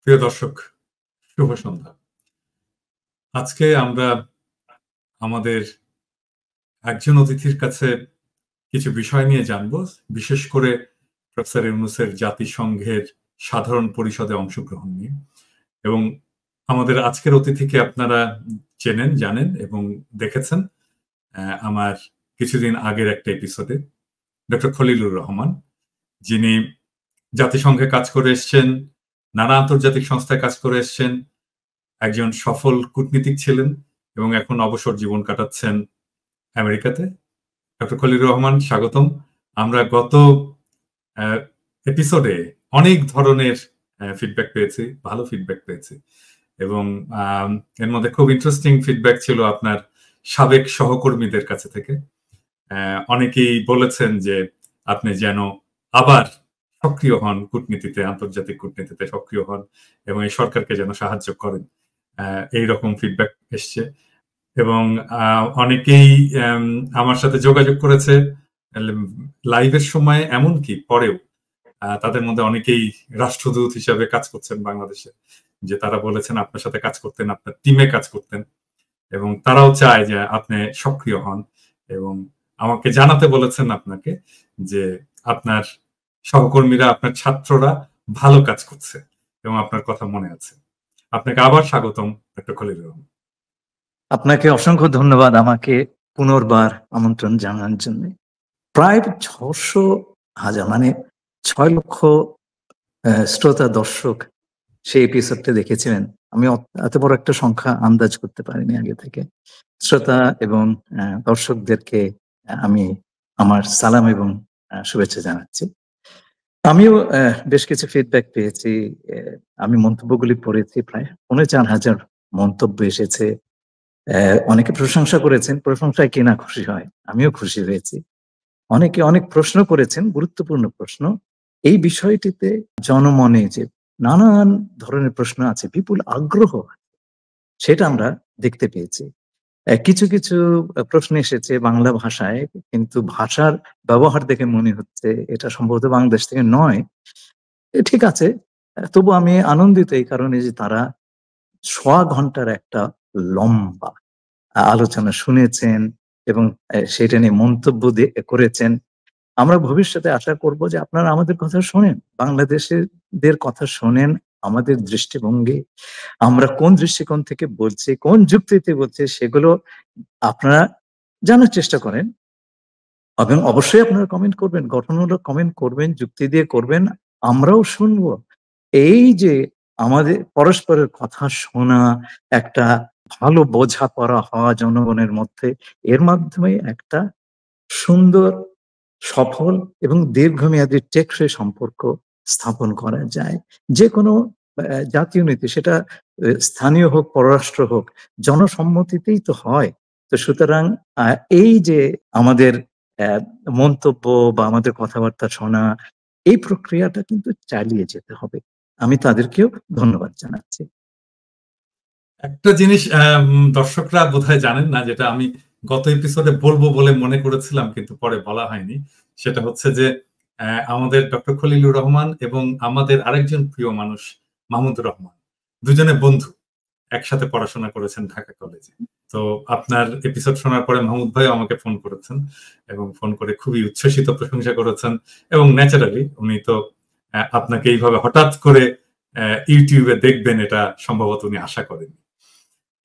প্রিয় দর্শক, শুভ সন্ধ্যা। আজকে আমরা আমাদের একজন অতিথির কাছে কিছু বিষয় নিয়ে জানব। বিশেষ করে প্রফেসর ইউনূসের জাতিসংঘের সাধারণ পরিষদে অংশগ্রহণ নিয়ে। এবং আমাদের আজকের অতিথিকে আপনারা চেনেন, জানেন এবং দেখেছেন আমার কিছুদিন আগের একটা এপিসোডে। ডক্টর খলিলুর রহমান, যিনি জাতিসংঘে কাজ করে এসছেন, নানা আন্তর্জাতিক সংস্থায় কাজ করে এসছেন, একজন সফল কূটনীতিক ছিলেন এবং এখন অবসর জীবন কাটাচ্ছেন আমেরিকাতে। ডক্টর খলিলুর রহমান, স্বাগতম। আমরা গত এপিসোডে অনেক ধরনের ফিডব্যাক পেয়েছি, ভালো ফিডব্যাক পেয়েছি এবং এর মধ্যে খুব ইন্টারেস্টিং ফিডব্যাক ছিল আপনার সাবেক সহকর্মীদের কাছে থেকে। অনেকেই বলেছেন যে আপনি যেন আবার সক্রিয় হন কূটনীতিতে, আন্তর্জাতিক কূটনীতিতে সক্রিয় হন এবং এই সরকারকে যেন সাহায্য করেন। এইরকম ফিডব্যাক এসছে এবং অনেকেই আমার সাথে যোগাযোগ করেছে লাইভের সময়, এমনকি পরেও। তাদের মধ্যে অনেকেই রাষ্ট্রদূত হিসাবে কাজ করছেন বাংলাদেশে, যে তারা বলেছেন আপনার সাথে কাজ করতেন, আপনার টিমে কাজ করতেন এবং তারাও চায় যে আপনি সক্রিয় হন এবং আমাকে জানাতে বলেছেন আপনাকে যে আপনার সহকর্মীরা, আপনার ছাত্ররা ভালো কাজ করছে এবং আপনার কথা মনে আছে। আপনাকে আবার স্বাগতম ডক্টর খলিলুর রহমান। আপনাকে অসংখ্য ধন্যবাদ আমাকে পুনর্বার আমন্ত্রণ জানানোর জন্য। প্রায় 600,000 মানে 6 লক্ষ শ্রোতা দর্শক সেই এপিসোডটা দেখেছিলেন। আমি এত বড় একটা সংখ্যা আন্দাজ করতে পারিনি আগে থেকে। শ্রোতা এবং দর্শকদেরকে আমি আমার সালাম এবং শুভেচ্ছা জানাচ্ছি। আমিও বেশ কিছু ফিডব্যাক পেয়েছি। আমি মন্তব্যগুলি পড়েছি, প্রায় ৪,৫০০ মন্তব্য এসেছে। অনেকে প্রশংসা করেছেন, প্রশংসায় কে না খুশি হয়, আমিও খুশি হয়েছি। অনেকে অনেক প্রশ্ন করেছেন, গুরুত্বপূর্ণ প্রশ্ন। এই বিষয়টিতে জনমনে যে নানান ধরনের প্রশ্ন আছে, বিপুল আগ্রহ, সেটা আমরা দেখতে পেয়েছি। কিছু কিছু প্রশ্ন এসেছে বাংলা ভাষায়, কিন্তু ভাষার ব্যবহার দেখে মনে হচ্ছে এটা সম্ভবত বাংলাদেশ থেকে নয়। ঠিক আছে, তবু আমি আনন্দিত এই কারণে যে তারা ৬ ঘন্টার একটা লম্বা আলোচনা শুনেছেন এবং সেটা নিয়ে মন্তব্য করেছেন। আমরা ভবিষ্যতে আশা করব যে আপনারা আমাদের কথা শোনেন, বাংলাদেশিদের কথা শোনেন, আমাদের দৃষ্টিভঙ্গি, আমরা কোন দৃষ্টিকোণ থেকে বলছি, কোন যুক্তিতে বলছি, সেগুলো আপনারা জানার চেষ্টা করেন এবং অবশ্যই আপনারা কমেন্ট করবেন, গঠনমূলক কমেন্ট করবেন, যুক্তি দিয়ে করবেন, আমরাও শুনবো। এই যে আমাদের পরস্পরের কথা শোনা, একটা ভালো বোঝাপড়া হওয়া জনগণের মধ্যে, এর মাধ্যমে একটা সুন্দর, সফল এবং দীর্ঘমেয়াদী টেকসই সম্পর্ক স্থাপন করা যায়। যে কোনো জাতীয় নীতি, সেটা স্থানীয় হোক, পররাষ্ট্র হোক, জনসম্মতিতেই তো হয়। তো সুতরাং এই যে আমাদের মন্তব্য বা আমাদের কথাবার্তা শোনা, এই প্রক্রিয়াটা কিন্তু চালিয়ে যেতে হবে। আমি তাদেরকেও ধন্যবাদ জানাচ্ছি। একটা জিনিস দর্শকরা বোধহয় জানেন না, যেটা আমি গত এপিসোডে বলবো বলে মনে করেছিলাম কিন্তু পরে বলা হয়নি। সেটা হচ্ছে যে আমাদের ডক্টর খলিলুর রহমান এবং আমাদের আরেকজন প্রিয় মানুষ মাহমুদুর রহমান, দুজনে বন্ধু, একসাথে পড়াশোনা করেছেন ঢাকা কলেজে। তো আপনার এপিসোড শোনার পরে মাহমুদ ভাই আমাকে ফোন করেছেন এবং ফোন করে খুবই উচ্ছ্বসিত প্রশংসা করেছেন এবং ন্যাচারালি উনি তো আপনাকে এইভাবে হঠাৎ করে ইউটিউবে দেখবেন এটা সম্ভবত উনি আশা করেননি।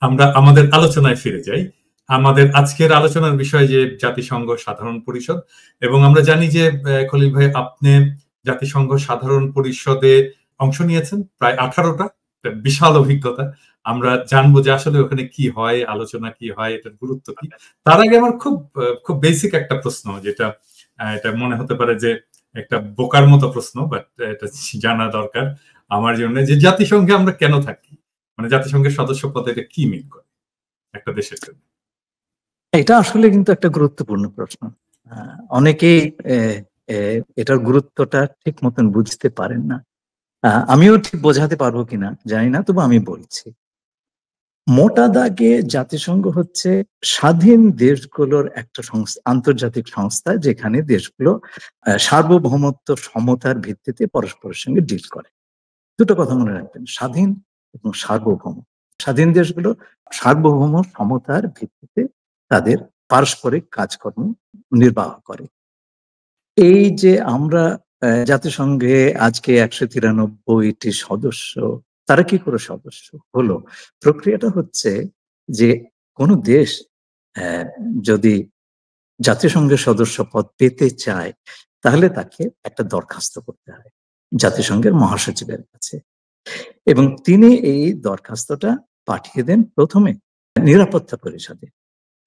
আমরা আমাদের আলোচনায় ফিরে যাই। আমাদের আজকের আলোচনার বিষয় যে জাতিসংঘ সাধারণ পরিষদ, এবং আমরা জানি যে খলিল ভাই আপনি জাতিসংঘ সাধারণ পরিষদে অংশ নিয়েছেন প্রায় 18টা, বিশাল অভিজ্ঞতা। আমরা জানবো যে আসলে ওখানে কি হয়, আলোচনা কি হয়, এটার গুরুত্ব কি। তার আগে আমার খুব খুব বেসিক একটা প্রশ্ন, যেটা এটা মনে হতে পারে যে একটা বোকার মতো প্রশ্ন, বাট এটা জানা দরকার আমার জন্য, যে জাতিসংঘে আমরা কেন থাকি, মানে জাতিসংঘের সদস্য পদে এটা কি মিন করে একটা দেশের জন্য? এটা আসলে কিন্তু একটা গুরুত্বপূর্ণ প্রশ্ন। অনেকেই এটার গুরুত্বটা ঠিক মতন বুঝতে পারেন না। আমিও ঠিক বোঝাতে পারবো কিনা জানি না, তবু আমি বলছি। মোটা দাগে জাতিসংঘ হচ্ছে স্বাধীন দেশগুলোর একটা সংস্থা, আন্তর্জাতিক সংস্থা, যেখানে দেশগুলো সার্বভৌমত্ব সমতার ভিত্তিতে পরস্পরের সঙ্গে ডিল করে। দুটো কথা মনে রাখবেন, স্বাধীন এবং সার্বভৌম। স্বাধীন দেশগুলো সার্বভৌম সমতার ভিত্তিতে তাদের পারস্পরিক কাজকর্ম নির্বাহ করে। এই যে আমরা জাতিসংঘে আজকে 193টি সদস্য, তারা কি করে সদস্য হলো? প্রক্রিয়াটা হচ্ছে যে কোনো দেশ যদি জাতিসংঘের সদস্য পদ পেতে চায়, তাহলে তাকে একটা দরখাস্ত করতে হয় জাতিসংঘের মহাসচিবের কাছে, এবং তিনি এই দরখাস্তটা পাঠিয়ে দেন প্রথমে নিরাপত্তা পরিষদে।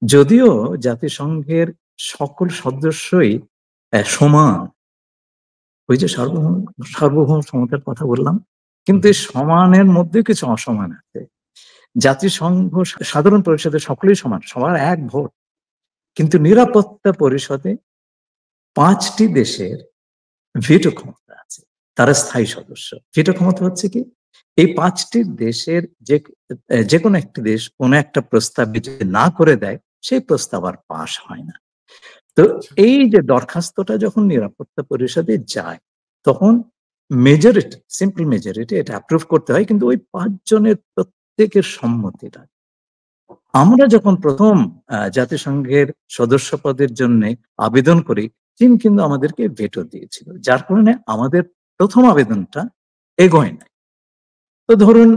যদিও জাতিসংঘের সকল সদস্যই সমান, ওই যে সার্বভৌম সমতার কথা বললাম, কিন্তু এই সমানের মধ্যে কিছু অসমান আছে। জাতিসংঘ সাধারণ পরিষদে সকলেই সমান, সবার এক ভোট, কিন্তু নিরাপত্তা পরিষদে 5টি দেশের ভিটো ক্ষমতা আছে, তারা স্থায়ী সদস্য। ভিটো ক্ষমতা হচ্ছে কি, এই 5টি দেশের যে কোনো একটি দেশ কোনো একটা প্রস্তাব যদি না করে দেয়, সেই প্রস্তাব আর পাশ হয় না। তো এই যে দরখাস্তটা যখন নিরাপত্তা পরিষদে যায়, তখন মেজরিটি, সিম্পল মেজরিটি, এটা অ্যাপ্রুভ করতে হয়, কিন্তু ওই 5 জনের প্রত্যেকের সম্মতিটা। আমরা যখন প্রথম জাতিসংঘের সদস্য পদের জন্য আবেদন করি, চীন কিন্তু আমাদেরকে ভেটো দিয়েছিল, যার কারণে আমাদের প্রথম আবেদনটা এগোয় নাই। তো ধরুন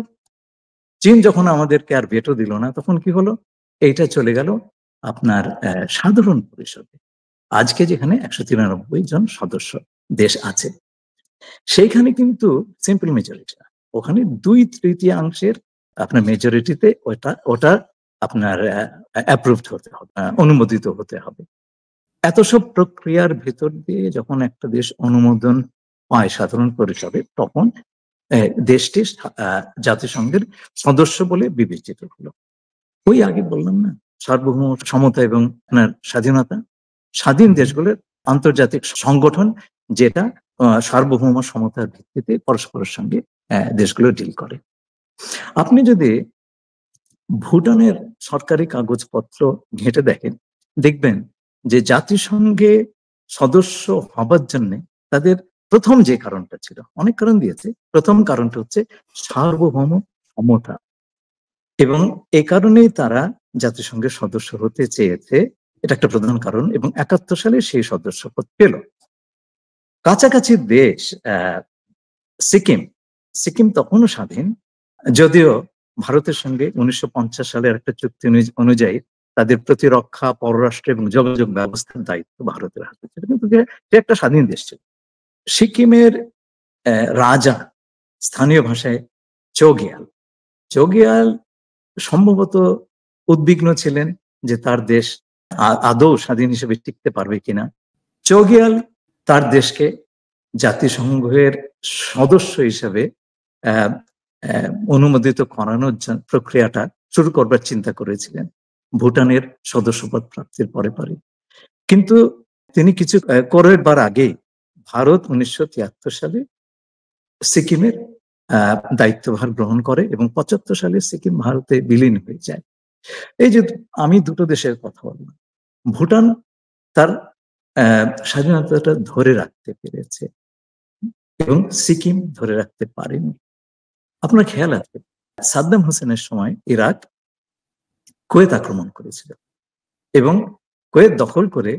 চীন যখন আমাদেরকে আর ভেটো দিল না, তখন কি হলো, এইটা চলে গেল আপনার সাধারণ পরিষদে। আজকে যেখানে 193 জন সদস্য দেশ আছে, সেইখানে কিন্তু সিম্পল মেজরিটি না, ওখানে 2/3 আপনার মেজরিটিতে ওটা আপনার অ্যাপ্রুভড হতে হবে, অনুমোদিত হতে হবে। এত সব প্রক্রিয়ার ভেতর দিয়ে যখন একটা দেশ অনুমোদন পায় সাধারণ পরিষদে, তখন দেশটি জাতিসংঘের সদস্য বলে বিবেচিত হলো। ওই আগে বললাম না, সার্বভৌম সমতা এবং আপনার স্বাধীনতা, স্বাধীন দেশগুলোর আন্তর্জাতিক সংগঠন, যেটা সার্বভৌম সমতার ভিত্তিতে পরস্পরের সঙ্গে দেশগুলো ডিল করে। আপনি যদি ভুটানের সরকারি কাগজপত্র ঘেঁটে দেখেন, দেখবেন যে জাতিসংঘে সদস্য হবার জন্য তাদের প্রথম যে কারণটা ছিল, অনেক কারণ দিয়েছে, প্রথম কারণটা হচ্ছে সার্বভৌম সমতা, এবং এই কারণেই তারা জাতিসংঘের সদস্য হতে চেয়েছে, এটা একটা প্রধান কারণ, এবং 71 সালে সেই সদস্যপদ পেল। কাছাকাছি দেশ সিকিম তখনও স্বাধীন, যদিও ভারতের সঙ্গে 1950 সালের একটা চুক্তি অনুযায়ী তাদের প্রতিরক্ষা, পররাষ্ট্র এবং যোগাযোগ ব্যবস্থার দায়িত্ব ভারতের হাতে ছিল, কিন্তু সে একটা স্বাধীন দেশ ছিল। সিকিমের রাজা, স্থানীয় ভাষায় চোগিয়াল সম্ভবত উদ্বিগ্ন ছিলেন যে তার দেশ আদৌ স্বাধীন হিসেবে টিকতে পারবে কিনা। চোগিয়াল তার দেশকে জাতিসংঘের সদস্য হিসেবে অনুমোদিত করানোর প্রক্রিয়াটা শুরু করবার চিন্তা করেছিলেন ভুটানের সদস্যপদ প্রাপ্তির পরে। কিন্তু তিনি কিছু করবার আগে ভারত 1973 সালে সিকিমের দায়িত্বভার গ্রহণ করে, এবং 75 সালে সিকিম ভারতে বিলীন হয়ে যায়। এই যে আমি দুটো দেশের কথা বললাম, ভুটান তার স্বাধীনতাটা ধরে রাখতে পেরেছে এবং সিকিম ধরে রাখতে পারেনি। আপনার খেয়াল আছে, সাদ্দাম হোসেনের সময় ইরাক কুয়েত আক্রমণ করেছিল, এবং কুয়েত দখল করে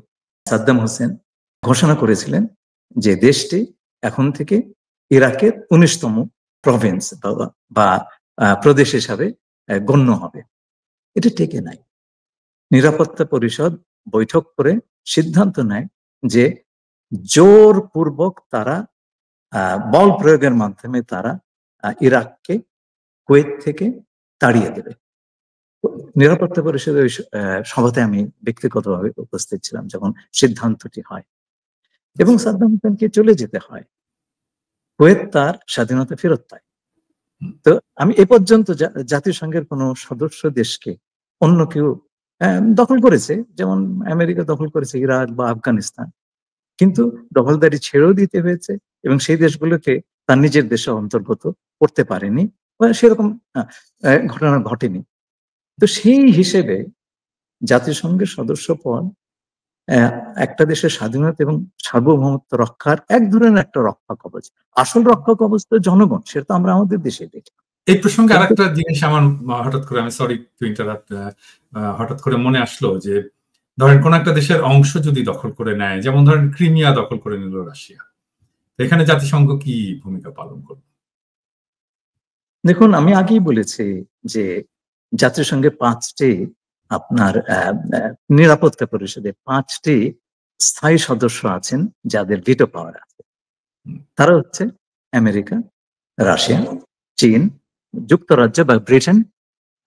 সাদ্দাম হোসেন ঘোষণা করেছিলেন যে দেশটি এখন থেকে ইরাকের 19তম প্রভিন্স বা প্রদেশ হিসাবে গণ্য হবে। এটা টেকে নাই। নিরাপত্তা পরিষদ বৈঠক করে সিদ্ধান্ত নেয় যে জোরপূর্বক তারা বল প্রয়োগের মাধ্যমে তারা ইরাককে কুয়েত থেকে তাড়িয়ে দেবে। নিরাপত্তা পরিষদের ওই সভাতে আমি ব্যক্তিগতভাবে উপস্থিত ছিলাম যখন সিদ্ধান্তটি হয়, এবং সাদ্দাম হোসেনকে চলে যেতে হয়, কুয়েত তার স্বাধীনতা ফেরত পায়। তো আমি এ পর্যন্ত জাতিসংঘের কোনো সদস্য দেশকে অন্য কেউ দখল করেছে, যেমন আমেরিকা দখল করেছে ইরাক বা আফগানিস্তান, কিন্তু দখলদারি ছেড়েও দিতে হয়েছে, এবং সেই দেশগুলোকে তার নিজের দেশে অন্তর্গত করতে পারেনি, বা সেরকম ঘটনা ঘটেনি। তো সেই হিসেবে জাতিসংঘের সদস্য পদ আহ, একটা দেশের স্বাধীনতা এবং সার্বভৌমত্ব রক্ষার এক ধরনের একটা রক্ষা কবচ। আসল রক্ষা কবচ তো জনগণ, সেটা তো আমরা আমাদের দেশে দেখি। এই প্রসঙ্গে কিন্তু আরেকটা জিনিস আমার হঠাৎ করে, আমি সরি টু ইন্টারাপ্ট, হঠাৎ করে মনে আসলো যে ধরেন কোন একটা দেশের অংশ যদি দখল করে নেয়, যেমন ধরেন ক্রিমিয়া দখল করে নিল রাশিয়া, এখানে জাতিসংঘ কি ভূমিকা পালন করবে? দেখুন, আমি আগেই বলেছি যে জাতিসংঘে পাঁচটি আপনার নিরাপত্তা পরিষদে পাঁচটি স্থায়ী সদস্য আছেন যাদের ভিটো পাওয়ার আছে। তারা হচ্ছে আমেরিকা, রাশিয়া, চীন, যুক্তরাজ্য বা ব্রিটেন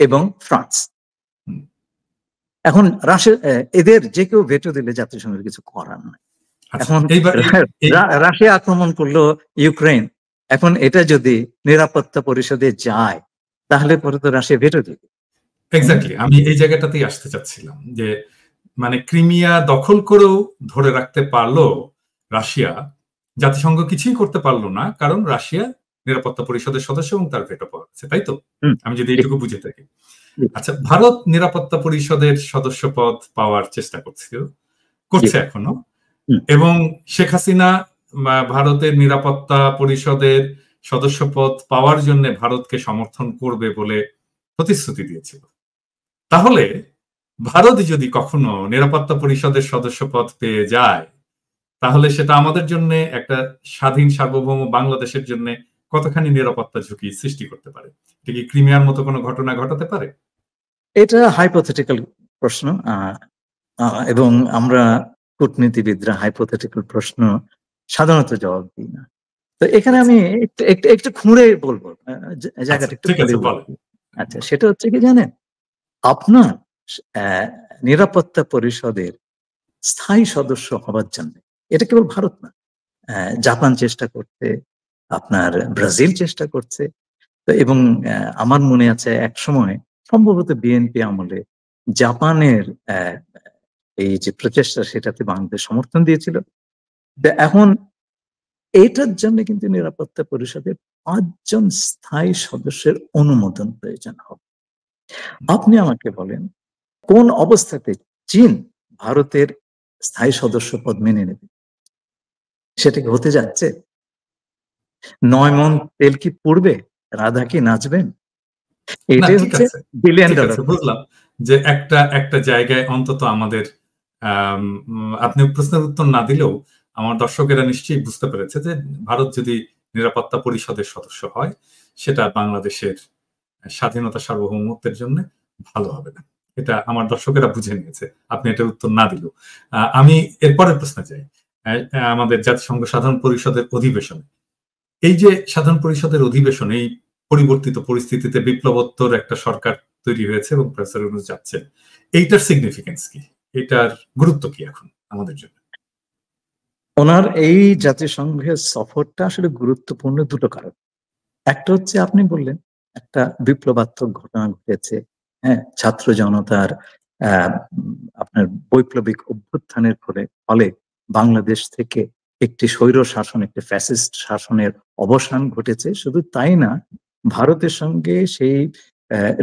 এবং ফ্রান্স। এখন রাশিয়া, এদের যে কেউ ভেটো দিলে জাতিসংঘের কিছু করার নাই। এখন রাশিয়া আক্রমণ করলো ইউক্রেন, এখন এটা যদি নিরাপত্তা পরিষদে যায় তাহলে পরে তো রাশিয়া ভেটো দিবে। এক্স্যাক্টলি, আমি এই জায়গাটাতেই আসতে চাচ্ছিলাম যে মানে ক্রিমিয়া দখল করেও ধরে রাখতে পারলো রাশিয়া, জাতিসংঘ কিছুই করতে পারলো না, কারণ রাশিয়া নিরাপত্তা পরিষদের সদস্য এবং তার ভেটো পাওয়ার আছে, তাই তো? আমি যদি এইটুকু বুঝে থাকি। আচ্ছা, ভারত নিরাপত্তা পরিষদের সদস্য পদ পাওয়ার চেষ্টা করছে এখনো, এবং শেখ হাসিনা ভারতের নিরাপত্তা পরিষদের সদস্য পদ পাওয়ার জন্য ভারতকে সমর্থন করবে বলে প্রতিশ্রুতি দিয়েছিল। তাহলে ভারত যদি কখনো নিরাপত্তা পরিষদের সদস্য পদ পেয়ে যায়, তাহলে সেটা আমাদের জন্য, একটা স্বাধীন সার্বভৌম বাংলাদেশের জন্য কতখানি নিরাপত্তা ঝুঁকি সৃষ্টি করতে পারে? এটা কি ক্রিমিয়ার মতো কোনো ঘটনা ঘটাতে পারে? এটা হাইপোথেটিক্যাল প্রশ্ন, এবং আমরা কূটনীতিবিদরা হাইপোথেটিক্যাল প্রশ্ন সাধারণত জবাব দিই না। তো এখানে আমি একটু খুঁড়ে বলবো, জায়গাটা একটু খুঁড়ে বলবো। আচ্ছা, সেটা হচ্ছে কি জানেন, আপনার নিরাপত্তা পরিষদের স্থায়ী সদস্য হওয়ার জন্য, এটা কেবল ভারত না, জাপান চেষ্টা করছে, আপনার ব্রাজিল চেষ্টা করছে। তো এবং আমার মনে আছে এক সময় সম্ভবত বিএনপি আমলে জাপানের এই যে প্রচেষ্টা, সেটাতে বাংলাদেশ সমর্থন দিয়েছিল। এখন এটার জন্য কিন্তু নিরাপত্তা পরিষদের 5 জন স্থায়ী সদস্যের অনুমোদন প্রয়োজন হবে। আপনি আমাকে বলেন, কোন অবস্থাতে চীন ভারতের স্থায়ী সদস্য পদ মেনে নেবে? সেটা কি হতে যাচ্ছে? 9 মণ তেল কি পুড়বে? রাধা কি নাচবেন? এটাই হচ্ছে $1 বিলিয়ন। বুঝলাম যে একটা জায়গায় অন্তত আমাদের, আপনি প্রশ্নের উত্তর না দিলেও আমার দর্শকেরা নিশ্চয়ই বুঝতে পেরেছে যে ভারত যদি নিরাপত্তা পরিষদের সদস্য হয়, সেটা বাংলাদেশের স্বাধীনতা সার্বভৌমত্বের জন্য ভালো হবে না। এটা আমার দর্শকেরা বুঝে নিয়েছে, আপনি এটার উত্তর না দিলেও। আমি এরপরের প্রশ্নে যাই। আমাদের জাতিসংঘ সাধারণ পরিষদের অধিবেশনে, এই যে সাধারণ পরিষদের অধিবেশন, এই পরিবর্তিত পরিস্থিতিতে বিপ্লবোত্তর একটা সরকার তৈরি হয়েছে এবং প্রফেসর ইউনূস যাচ্ছেন, এইটার সিগনিফিকেন্স কি? এটার গুরুত্ব কি এখন আমাদের জন্য? ওনার এই জাতিসংঘের সফরটা আসলে গুরুত্বপূর্ণ দুটো কারণ। একটা হচ্ছে আপনি বললেন, একটা বিপ্লবাত্মক ঘটনা ঘটেছে, হ্যাঁ, ছাত্র জনতার আপনার বৈপ্লবিক অভ্যুত্থানের ফলে বাংলাদেশ থেকে একটি স্বৈর শাসন, একটি ফ্যাসিস্ট শাসনের অবসান ঘটেছে। শুধু তাই না, ভারতের সঙ্গে সেই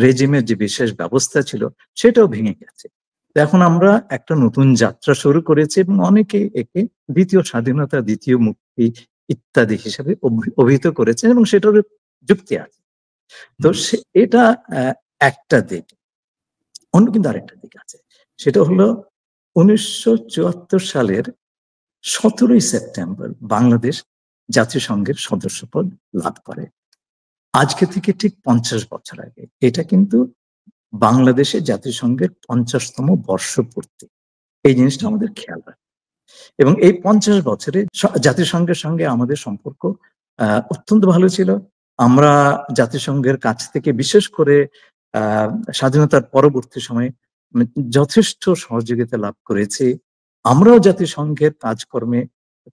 রেজিমের যে বিশেষ ব্যবস্থা ছিল সেটাও ভেঙে গেছে। এখন আমরা একটা নতুন যাত্রা শুরু করেছি এবং অনেকে একে দ্বিতীয় স্বাধীনতা, দ্বিতীয় মুক্তি ইত্যাদি হিসাবে অভিহিত করেছেন এবং সেটার যুক্তি আছে। তো এটা একটা দিক। অন্য কিন্তু আরেকটা দিক আছে, সেটা হলো 1974 সালের 17ই সেপ্টেম্বর বাংলাদেশ জাতিসংঘের সদস্যপদ লাভ করে। আজকে থেকে ঠিক 50 বছর আগে। এটা কিন্তু বাংলাদেশে জাতিসংঘের 50তম বর্ষপূর্তি। এই জিনিসটা আমাদের খেয়াল রাখতে, এবং এই 50 বছরে জাতিসংঘের সঙ্গে আমাদের সম্পর্ক অত্যন্ত ভালো ছিল। আমরা জাতিসংঘের কাছ থেকে বিশেষ করে স্বাধীনতার পরবর্তী সময়ে যথেষ্ট সহযোগিতা লাভ করেছি। আমরাও জাতিসংঘের কাজকর্মে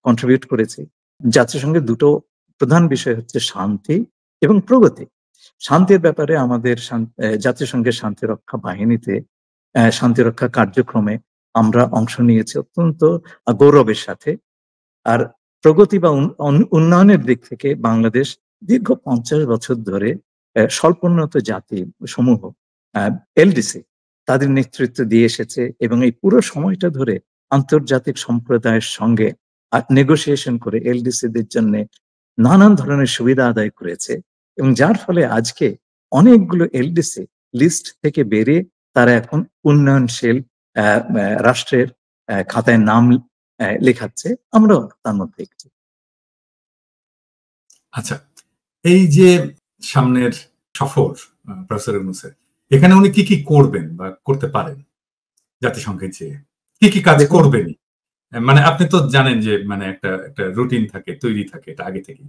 কন্ট্রিবিউট করেছি। জাতিসংঘের দুটো প্রধান বিষয় হচ্ছে শান্তি এবং প্রগতি। শান্তির ব্যাপারে আমাদের জাতিসংঘের শান্তিরক্ষা বাহিনীতে, শান্তিরক্ষা কার্যক্রমে আমরা অংশ নিয়েছি অত্যন্ত গৌরবের সাথে। আর প্রগতি বা উন্নয়নের দিক থেকে বাংলাদেশ দীর্ঘ 50 বছর ধরে স্বল্পোন্নত জাতি সমূহ, এলডিসি, তাদের নেতৃত্ব দিয়ে এসেছে এবং এই পুরো সময়টা ধরে আন্তর্জাতিক সম্প্রদায়ের সঙ্গে নেগোসিয়েশন করে এলডিসিদের জন্য নানান ধরনের সুবিধা আদায় করেছে, এবং যার ফলে আজকে অনেকগুলো এলডিসি লিস্ট থেকে বেরিয়ে তারা এখন উন্নয়নশীল রাষ্ট্রের খাতায় নাম লেখাচ্ছে, আমরাও তার মধ্যে একটি। আচ্ছা, এই যে সামনের সফর প্রফেসর ইউনূসের, এখানে উনি কি কি করবেন বা করতে পারেন জাতিসংঘে যেয়ে, কি কি কাজ করবেন? মানে আপনি তো জানেন যে মানে একটা একটা রুটিন থাকে, তৈরি থাকে এটা আগে থেকে,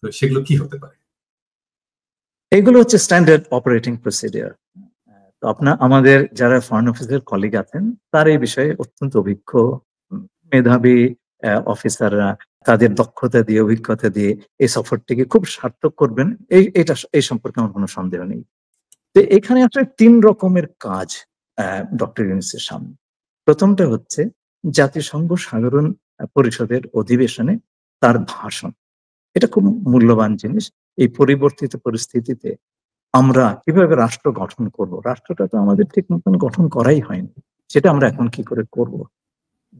তো সেগুলো কি হতে পারে? এগুলো হচ্ছে স্ট্যান্ডার্ড অপারেটিং প্রসিডিওর। তো আমাদের যারা ফরেন অফিসের কলিগ আছেন তার এই বিষয়ে অত্যন্ত অভিজ্ঞ, মেধাবী অফিসাররা তাদের দক্ষতা দিয়ে, অভিজ্ঞতা দিয়ে এই সফরটিকে খুব সার্থক করবেন, এই সম্পর্কে আমার কোনো সন্দেহ নেই। তো এখানে আসলে 3 রকমের কাজ ডক্টর ইউনূসের সামনে। প্রথমটা হচ্ছে জাতিসংঘ সাধারণ পরিষদের অধিবেশনে তার ভাষণ। এটা খুব মূল্যবান জিনিস। এই পরিবর্তিত পরিস্থিতিতে আমরা কিভাবে রাষ্ট্র গঠন করব? রাষ্ট্রটা তো আমাদের ঠিক মতন গঠন করাই হয়নি। সেটা আমরা এখন কি করে করব?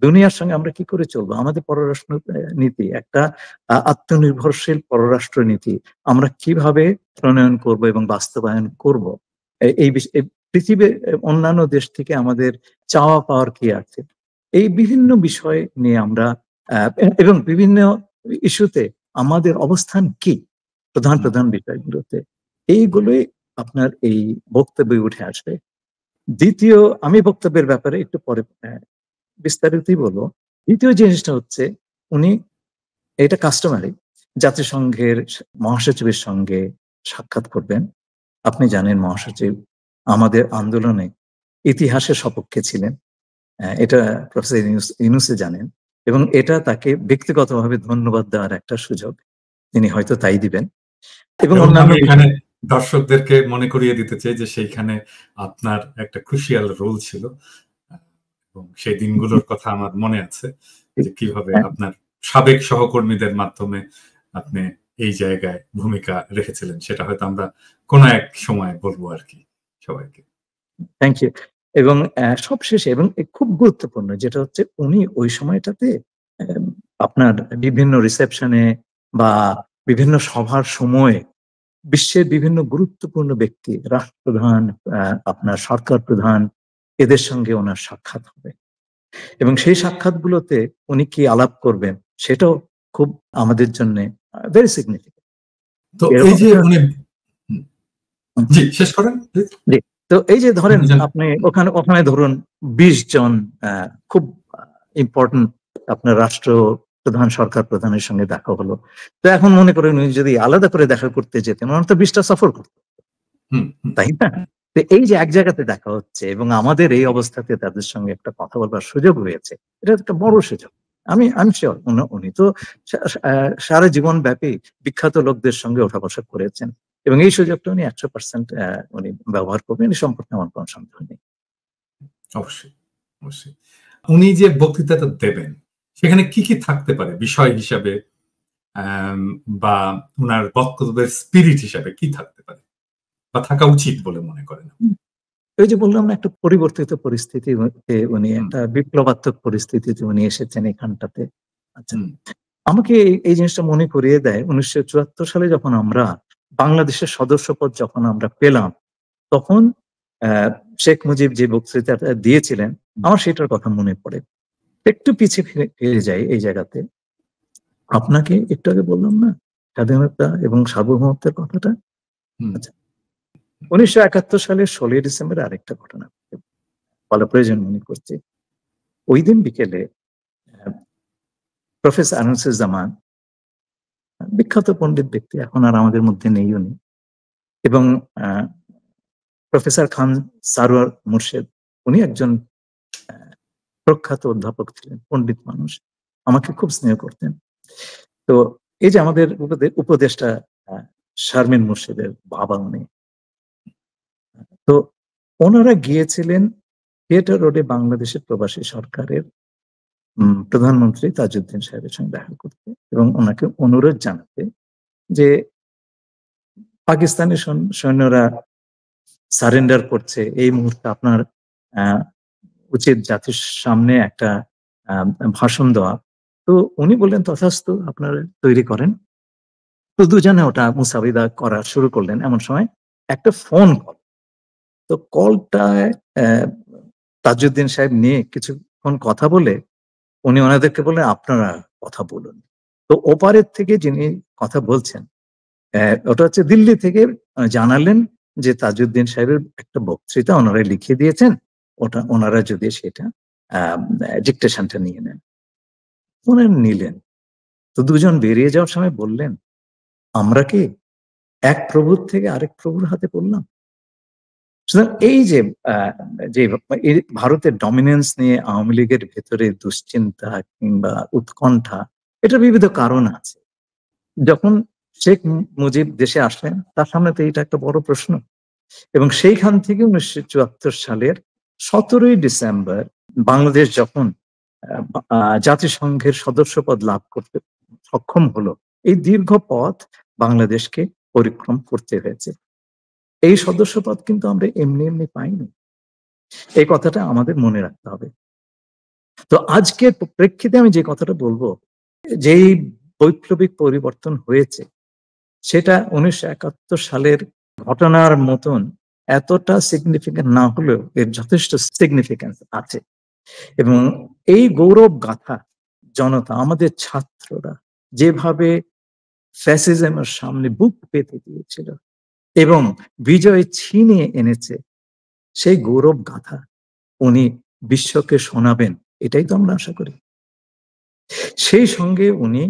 দুনিয়ার সঙ্গে আমরা কি করে চলবো? আমাদের পররাষ্ট্র নীতি একটা আত্মনির্ভরশীল পররাষ্ট্র নীতি আমরা কিভাবে প্রণয়ন করব এবং বাস্তবায়ন করব? এই পৃথিবীর অন্যান্য দেশ থেকে আমাদের চাওয়া পাওয়ার কি আছে? এই বিভিন্ন বিষয় নিয়ে আমরা এবং বিভিন্ন ইস্যুতে আমাদের অবস্থান কি? প্রধান প্রধান বিষয়গুলোতে এইগুলোই আপনার এই বক্তব্যে উঠে আসবে। দ্বিতীয়, আমি বক্তব্যের ব্যাপারে একটু পরে বিস্তারিতই বলবো। দ্বিতীয় জিনিসটা হচ্ছে উনি, এটা কাস্টমারি, জাতিসংঘের মহাসচিবের সঙ্গে সাক্ষাৎ করবেন। আপনি জানেন মহাসচিব আমাদের আন্দোলনে ইতিহাসের সপক্ষে ছিলেন, এটা প্রফেসর ইউনূসে জানেন, এবং এটা তাকে ব্যক্তিগতভাবে ধন্যবাদ দেওয়ার একটা সুযোগ, তিনি হয়তো তাই দিবেন। এবং অন্যান্য এখানে দর্শকদেরকে মনে করিয়ে দিতে চাই যে সেইখানে আপনার একটা ক্রুশিয়াল রোল ছিল, এবং সেই দিনগুলোর কথা আমার মনে আছে যে কিভাবে আপনার সাবেক সহকর্মীদের মাধ্যমে আপনি এই জায়গায় ভূমিকা রেখেছিলেন, সেটা হয়তো আমরা কোনো এক সময় বলবো আর কি সবাইকে। Thank you. এবং সবশেষে এবং খুব গুরুত্বপূর্ণ যেটা হচ্ছে উনি ওই সময়টাতে আপনার বিভিন্ন রিসেপশনে বা বিভিন্ন সভার সময়ে বিশ্বের বিভিন্ন গুরুত্বপূর্ণ ব্যক্তি, রাষ্ট্রপ্রধান, আপনার সরকার প্রধান, এদের সঙ্গে ওনার সাক্ষাৎ হবে, এবং সেই সাক্ষাৎগুলোতে উনি কি আলাপ করবেন সেটাও খুব আমাদের জন্য ভেরি সিগনিফিকেন্ট। তো এই যে উনি, জি শেষ করেন প্লিজ। জি, তো এই যে ধরেন আপনি ওখানে ধরুন 20 জন খুব ইম্পর্টেন্ট আপনার রাষ্ট্র প্রধান, সরকার প্রধানের সঙ্গে দেখা হলো। তো এখন মনে করেন উনি যদি আলাদা করে দেখা করতে যেতেন, ওনার তো 20টা সফর করতেন, তাই না? তো এই যে এক জায়গাতে দেখা হচ্ছে এবং আমাদের এই অবস্থাতে তাদের সঙ্গে একটা কথা বলবার সুযোগ হয়েছে, এটা একটা বড় সুযোগ। আমি শিওর উনি তো সারা জীবন ব্যাপী বিখ্যাত লোকদের সঙ্গে ওঠা বসা করেছেন, এবং এই সুযোগটা উনি 100% উনি ব্যবহার করবেন, এই সম্পর্কে আমার কোনো সন্দেহ নেই। অবশ্যই, অবশ্যই। উনি যে বক্তৃতাটা দেবেন সেখানে কি কি থাকতে পারে বিষয় হিসাবে, বা উনার বক্তব্যের স্পিরিট হিসাবে কি থাকতে পারে বা থাকা উচিত বলে মনে করেন? ওই যে বললাম না, একটা পরিবর্তিত পরিস্থিতিতে উনি, একটা বিপ্লবাত্মক পরিস্থিতিতে উনি এসেছেন এখানটাতে। আচ্ছা, আমাকে এই জিনিসটা মনে করিয়ে দেয় 1974 সালে যখন আমরা বাংলাদেশের সদস্যপদ যখন আমরা পেলাম, তখন শেখ মুজিব যে বক্তৃতাটা দিয়েছিলেন আমার সেটার কথা মনে পড়ে। একটু পিছিয়ে ফিরে যাই এই জায়গাতে। আপনাকে একটু আগে বললাম না স্বাধীনতা এবং সার্বভৌমত্বের কথাটা? আচ্ছা, 1971 সালের 16 ডিসেম্বর আরেকটা ঘটনা বলা প্রয়োজন মনে করছি। ওই দিন বিকেলে প্রফেসর আনিসুজ্জামান, বিখ্যাত পণ্ডিত ব্যক্তি, এখন আর আমাদের মধ্যে নেই উনি, এবং প্রফেসর খান সারোয়ার মুর্শেদ, উনি একজন প্রখ্যাত অধ্যাপক ছিলেন, পণ্ডিত মানুষ, আমাকে খুব স্নেহ করতেন। তো এই যে আমাদের উপদেষ্টা শারমিন মুর্শেদের বাবা উনি, তো ওনারা গিয়েছিলেন থিয়েটার রোডে বাংলাদেশের প্রবাসী সরকারের প্রধানমন্ত্রী তাজউদ্দিন সাহেবের সঙ্গে দেখা করতে, এবং ওনাকে অনুরোধ জানাতে যে পাকিস্তানি সৈন্যরা সারেন্ডার করছে, এই মুহূর্তে আপনার উচিত জাতির সামনে একটা আহ, ভাষণ দেওয়া। তো উনি বললেন তথাস্তু, আপনারা তৈরি করেন। তো দুজনে ওটা মুসাবিদা করা শুরু করলেন। এমন সময় একটা ফোন কল, তো কলটায় তাজউদ্দিন সাহেব নিয়ে কিছুক্ষণ কথা বলে উনি ওনাদেরকে বললেন আপনারা কথা বলুন। তো ওপারের থেকে যিনি কথা বলছেন, ওটা হচ্ছে দিল্লি থেকে, জানালেন যে তাজউদ্দিন সাহেবের একটা বক্তৃতা ওনারা লিখে দিয়েছেন, ওটা ওনারা যদি সেটা ডিকটেশনটা নিয়ে নেন। ওনারা নিলেন। তো দুজন বেরিয়ে যাওয়ার সময় বললেন, আমরা কি এক প্রভুর থেকে আরেক প্রভুর হাতে পড়লাম? সুতরাং এই যে যে এই ভারতের ডমিনেন্স নিয়ে আওয়ামী লীগের ভেতরে দুশ্চিন্তা কিংবা উৎকণ্ঠা, এটা বিবিধ কারণ আছে। যখন শেখ মুজিব দেশে আসলেন, তার সামনে তো এটা একটা বড় প্রশ্ন। এবং সেইখান থেকে 1974 সালের 17ই ডিসেম্বর বাংলাদেশ যখন জাতিসংঘের সদস্যপদ লাভ করতে সক্ষম হলো, এই দীর্ঘ পথ বাংলাদেশকে পরিক্রম করতে হয়েছে। এই সদস্যপদ কিন্তু আমরা এমনি এমনি পাইনি, এই কথাটা আমাদের মনে রাখতে হবে। তো আজকের প্রেক্ষিতে আমি যে কথাটা বলবো, যেই বৈপ্লবিক পরিবর্তন হয়েছে সেটা 1971 সালের ঘটনার মতন এতটা সিগনিফিকেন্ট না হলেও এর যথেষ্ট সিগনিফিকেন্স আছে। এবং এই গৌরব গাথা জনতা, আমাদের ছাত্ররা যেভাবে ফ্যাসিজমের সামনে বুক পেতে দিয়েছিল এবং বিজয় ছিনিয়ে এনেছে, সেই গৌরব গাথা উনি বিশ্বকে শোনাবেন, এটাই তো আমরা আশা করি। সেই সঙ্গে উনি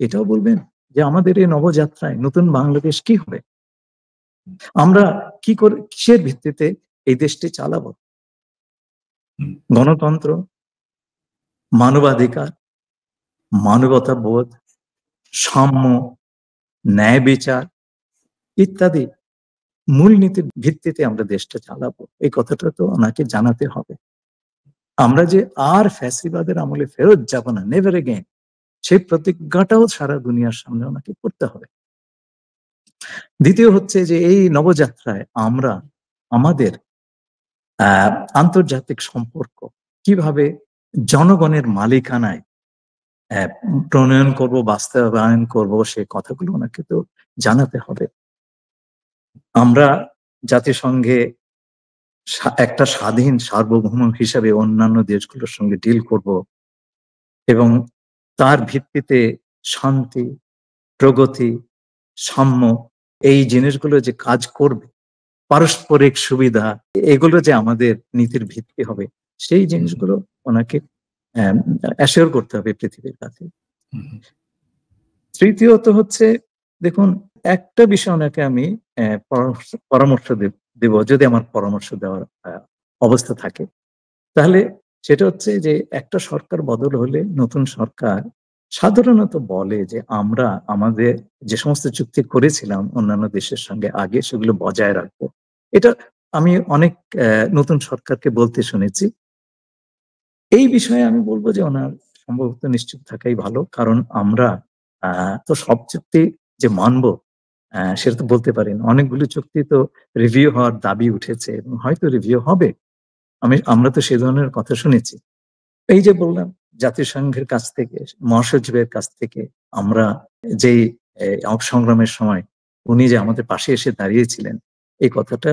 এটাও বলবেন যে আমাদের এই নবযাত্রায় নতুন বাংলাদেশ কি হবে, আমরা কি করে, কিসের ভিত্তিতে এই দেশটি চালাবো। গণতন্ত্র, মানবাধিকার, মানবতা বোধ, সাম্য, ন্যায় বিচার ইত্যাদি মূলনীতির ভিত্তিতে আমরা দেশটা চালাবো, এই কথাটা তো ওনাকে জানাতে হবে। আমরা যে আর ফ্যাসিবাদের আমলে ফেরত যাব না, নেভার এগেইন, সেই প্রতিজ্ঞাটাও সারা দুনিয়ার সামনে ওনাকে করতে হবে। দ্বিতীয় হচ্ছে যে এই নবযাত্রায় আমরা আমাদের আন্তর্জাতিক সম্পর্ক কিভাবে জনগণের মালিকানায় প্রণয়ন করব, বাস্তবায়ন করব, সে কথাগুলো ওনাকে তো জানাতে হবে। আমরা জাতিসংঘে একটা স্বাধীন সার্বভৌম হিসাবে অন্যান্য দেশগুলোর সঙ্গে ডিল করব এবং তার ভিত্তিতে শান্তি, প্রগতি, সাম্য, এই জিনিসগুলো যে কাজ করবে, পারস্পরিক সুবিধা, এগুলো যে আমাদের নীতির ভিত্তি হবে, সেই জিনিসগুলো ওনাকে অ্যাসিওর করতে হবে পৃথিবীর কাছে। তৃতীয়ত হচ্ছে, দেখুন, একটা বিষয় ওনাকে আমি পরামর্শ দেব, যদি আমার পরামর্শ দেওয়ার অবস্থা থাকে, তাহলে সেটা হচ্ছে যে একটা সরকার বদল হলে নতুন সরকার সাধারণত বলে যে আমরা আমাদের যে সমস্ত চুক্তি করেছিলাম অন্যান্য দেশের সঙ্গে আগে, সেগুলো বজায় রাখবো। এটা আমি অনেক নতুন সরকারকে বলতে শুনেছি। এই বিষয়ে আমি বলবো যে ওনার সম্ভবত নিশ্চিত থাকাই ভালো, কারণ আমরা তো সব চুক্তি যে মানবো সেটা তো বলতে পারি না। অনেকগুলো চুক্তি তো রিভিউ হওয়ার দাবি উঠেছে এবং হয়তো রিভিউ হবে, আমরা তো সে ধরনের কথা শুনেছি। এই যে বললাম, জাতিসংঘের কাছ থেকে, মহাসচিবের কাছ থেকে আমরা যেই সংগ্রামের সময় উনি যে আমাদের পাশে এসে দাঁড়িয়েছিলেন, এই কথাটা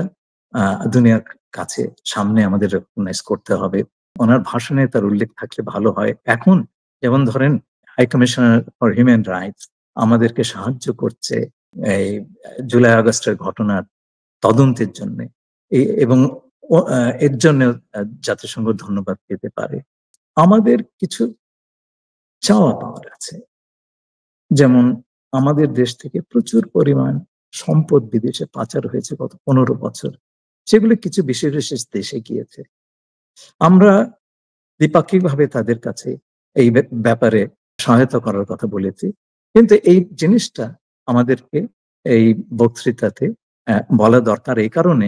দুনিয়ার কাছে সামনে আমাদের রেকগনাইজ করতে হবে। ওনার ভাষণে তার উল্লেখ থাকলে ভালো হয়। এখন যেমন ধরেন, high commissioner for human rights আমাদেরকে সাহায্য করছে এই জুলাই আগস্টের ঘটনার তদন্তের জন্য, এবং এর জন্য জাতিসংঘ ধন্যবাদ পেতে পারে। আমাদের কিছু চাওয়া পাওয়ার আছে, যেমন আমাদের দেশ থেকে প্রচুর পরিমাণ সম্পদ বিদেশে পাচার হয়েছে গত 15 বছর, সেগুলো কিছু বিশেষ বিশেষ দেশে গিয়েছে। আমরা দ্বিপাক্ষিকভাবে তাদের কাছে এই ব্যাপারে সহায়তা করার কথা বলেছি, কিন্তু এই জিনিসটা আমাদেরকে এই বক্তৃতাতে বলা দরকার। এই কারণে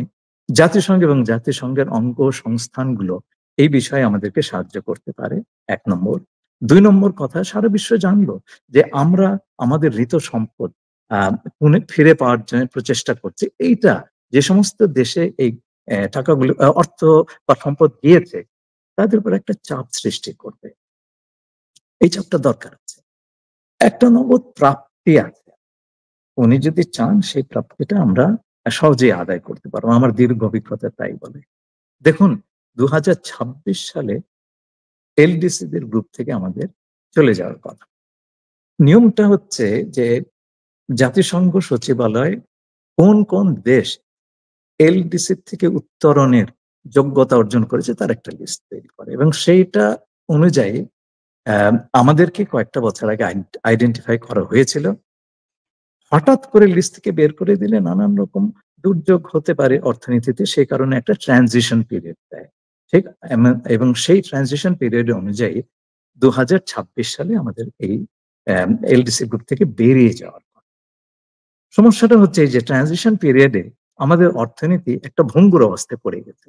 জাতিসংঘ এবং জাতিসংঘের অঙ্গ সংস্থানগুলো এই বিষয়ে আমাদেরকে সাহায্য করতে পারে, 1 নম্বর। 2 নম্বর কথা, সারা বিশ্ব জানলো যে আমরা আমাদের ঋত সম্পদ ফিরে পাওয়ার জন্য প্রচেষ্টা করছি। এইটা যে সমস্ত দেশে এই টাকাগুলো, অর্থ বা সম্পদ গিয়েছে, তাদের উপর একটা চাপ সৃষ্টি করবে। এই চাপটা দরকার আছে। একটা নগদ প্রাপ্তি আছে, উনি যদি চান সেই প্রাপ্তিটা আমরা সহজেই আদায় করতে পারবো। আমার দীর্ঘ অভিজ্ঞতা তাই বলে। দেখুন 2026 সালে এলডিসিদের গ্রুপ থেকে আমাদের চলে যাওয়ার কথা। নিয়মটা হচ্ছে যে জাতিসংঘ সচিবালয় কোন কোন দেশ এলডিসি থেকে উত্তরণের যোগ্যতা অর্জন করেছে তার একটা লিস্ট তৈরি করে, এবং সেইটা অনুযায়ী আমাদেরকে কয়েকটা বছর আগে আইডেন্টিফাই করা হয়েছিল। হঠাৎ করে লিস্ট থেকে বের করে দিলে নানান রকম দুর্যোগ হতে পারে অর্থনীতিতে, সেই কারণে একটা ট্রানজিশন পিরিয়ড দেয়, ঠিক। এবং সেই ট্রানজিশন পিরিয়ড অনুযায়ী 2026 সালে আমাদের এই এলডিসি গ্রুপ থেকে বেরিয়ে যাওয়ার কথা। সমস্যাটা হচ্ছে এই যে ট্রানজিশন পিরিয়ডে আমাদের অর্থনীতি একটা ভঙ্গুর অবস্থায় পড়ে গেছে,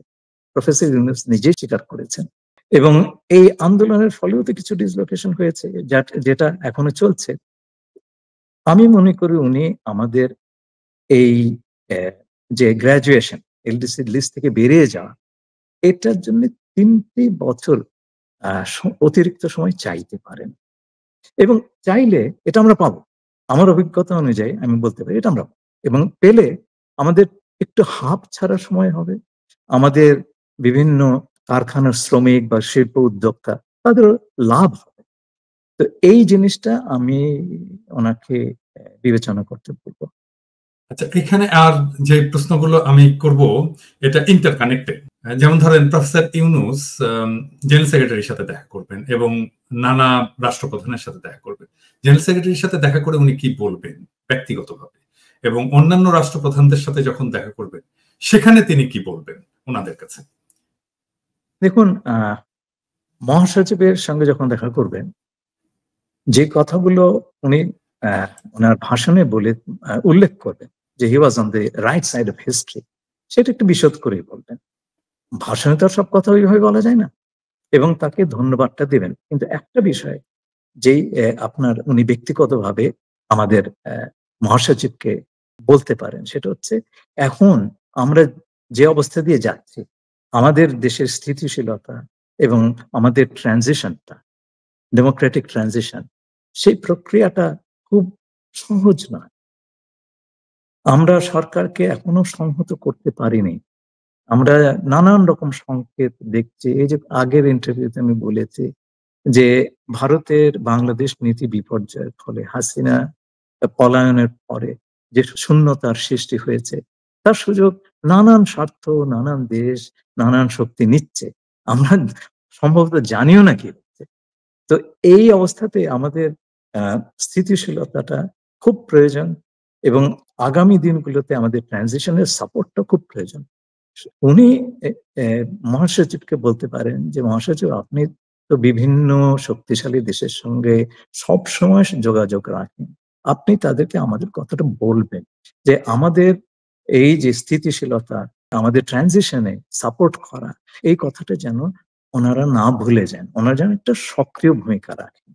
প্রফেসর ইউনূস নিজেই স্বীকার করেছেন। এবং এই আন্দোলনের ফলেও তো কিছু ডিসলোকেশন হয়েছে, যেটা এখনো চলছে। আমি মনে করি উনি আমাদের এই যে গ্রাজুয়েশন এলডিসি লিস্ট থেকে বেরিয়ে যাওয়া, এটার জন্য 3টি বছর অতিরিক্ত সময় চাইতে পারেন, এবং চাইলে এটা আমরা পাবো। আমার অভিজ্ঞতা অনুযায়ী আমি বলতে পারি এটা আমরা পাবো। এবং পেলে আমাদের একটু হাঁপ ছাড়া সময় হবে, আমাদের বিভিন্ন কারখানার শ্রমিক বা শিল্প উদ্যোক্তা তাদের লাভ হবে। তো এই জিনিসটা আমি ওনাকে বিবেচনা করতে বলবো। আচ্ছা, এখানে আর যে প্রশ্নগুলো আমি করব এটা ইন্টারকানেক্টেড। যেমন ধরেন প্রফেসর ইউনূস জেনারেল সেক্রেটারির সাথে দেখা করবেন এবং নানা রাষ্ট্রপ্রধানের সাথে দেখা করবেন। জেনারেল সেক্রেটারির সাথে দেখা করে উনি কি বলবেন ব্যক্তিগতভাবে, এবং অন্যান্য রাষ্ট্রপ্রধানদের সাথে যখন দেখা করবেন সেখানে তিনি কি বলবেন ওনাদের কাছে? দেখুন, মহাসচিবের সঙ্গে যখন দেখা করবেন, যে কথাগুলো উনি ওনার ভাষণে বলে উল্লেখ করবেন যে he was on the right side of history, সেটা একটু বিশদ করেই বলবেন। ভাষণে তো আর সব কথা ওইভাবে বলা যায় না, এবং তাকে ধন্যবাদটা দেবেন। কিন্তু একটা বিষয় যেই আপনার উনি ব্যক্তিগতভাবে আমাদের মহাসচিবকে বলতে পারেন, সেটা হচ্ছে এখন আমরা যে অবস্থা দিয়ে যাচ্ছি, আমাদের দেশের স্থিতিশীলতা এবং আমাদের ট্রানজিশনটা, ডেমোক্রেটিক ট্রানজিশন, সেই প্রক্রিয়াটা খুব সহজ নয়। আমরা সরকারকে এখনো সংহত করতে পারিনি। আমরা নানান রকম সংকেত দেখছি। এই যে আগের ইন্টারভিউতে আমি বলেছি যে ভারতের বাংলাদেশ নীতি বিপর্যয়ের ফলে হাসিনা পলায়নের পরে যে শূন্যতার সৃষ্টি হয়েছে, তার সুযোগ নানান স্বার্থ, নানান দেশ, নানান শক্তি নিচ্ছে। আমরা সম্ভবত জানিও না কি হচ্ছে। তো এই অবস্থাতে আমাদের স্থিতিশীলতাটা খুব প্রয়োজন, এবং আগামী দিনগুলোতে আমাদের ট্রানজিশনের সাপোর্টটা খুব প্রয়োজন। উনি মহাসচিবকে বলতে পারেন যে মহাসচিব, আপনি তো বিভিন্ন শক্তিশালী দেশের সঙ্গে সব সময় যোগাযোগ রাখেন, আপনি তাদেরকে আমাদের কথাটা বলবেন যে আমাদের এই যে স্থিতিশীলতা, আমাদের ট্রানজিশনে সাপোর্ট করা, এই কথাটা যেন ওনারা না ভুলে যান, ওনারা যেন একটা সক্রিয় ভূমিকা রাখেন।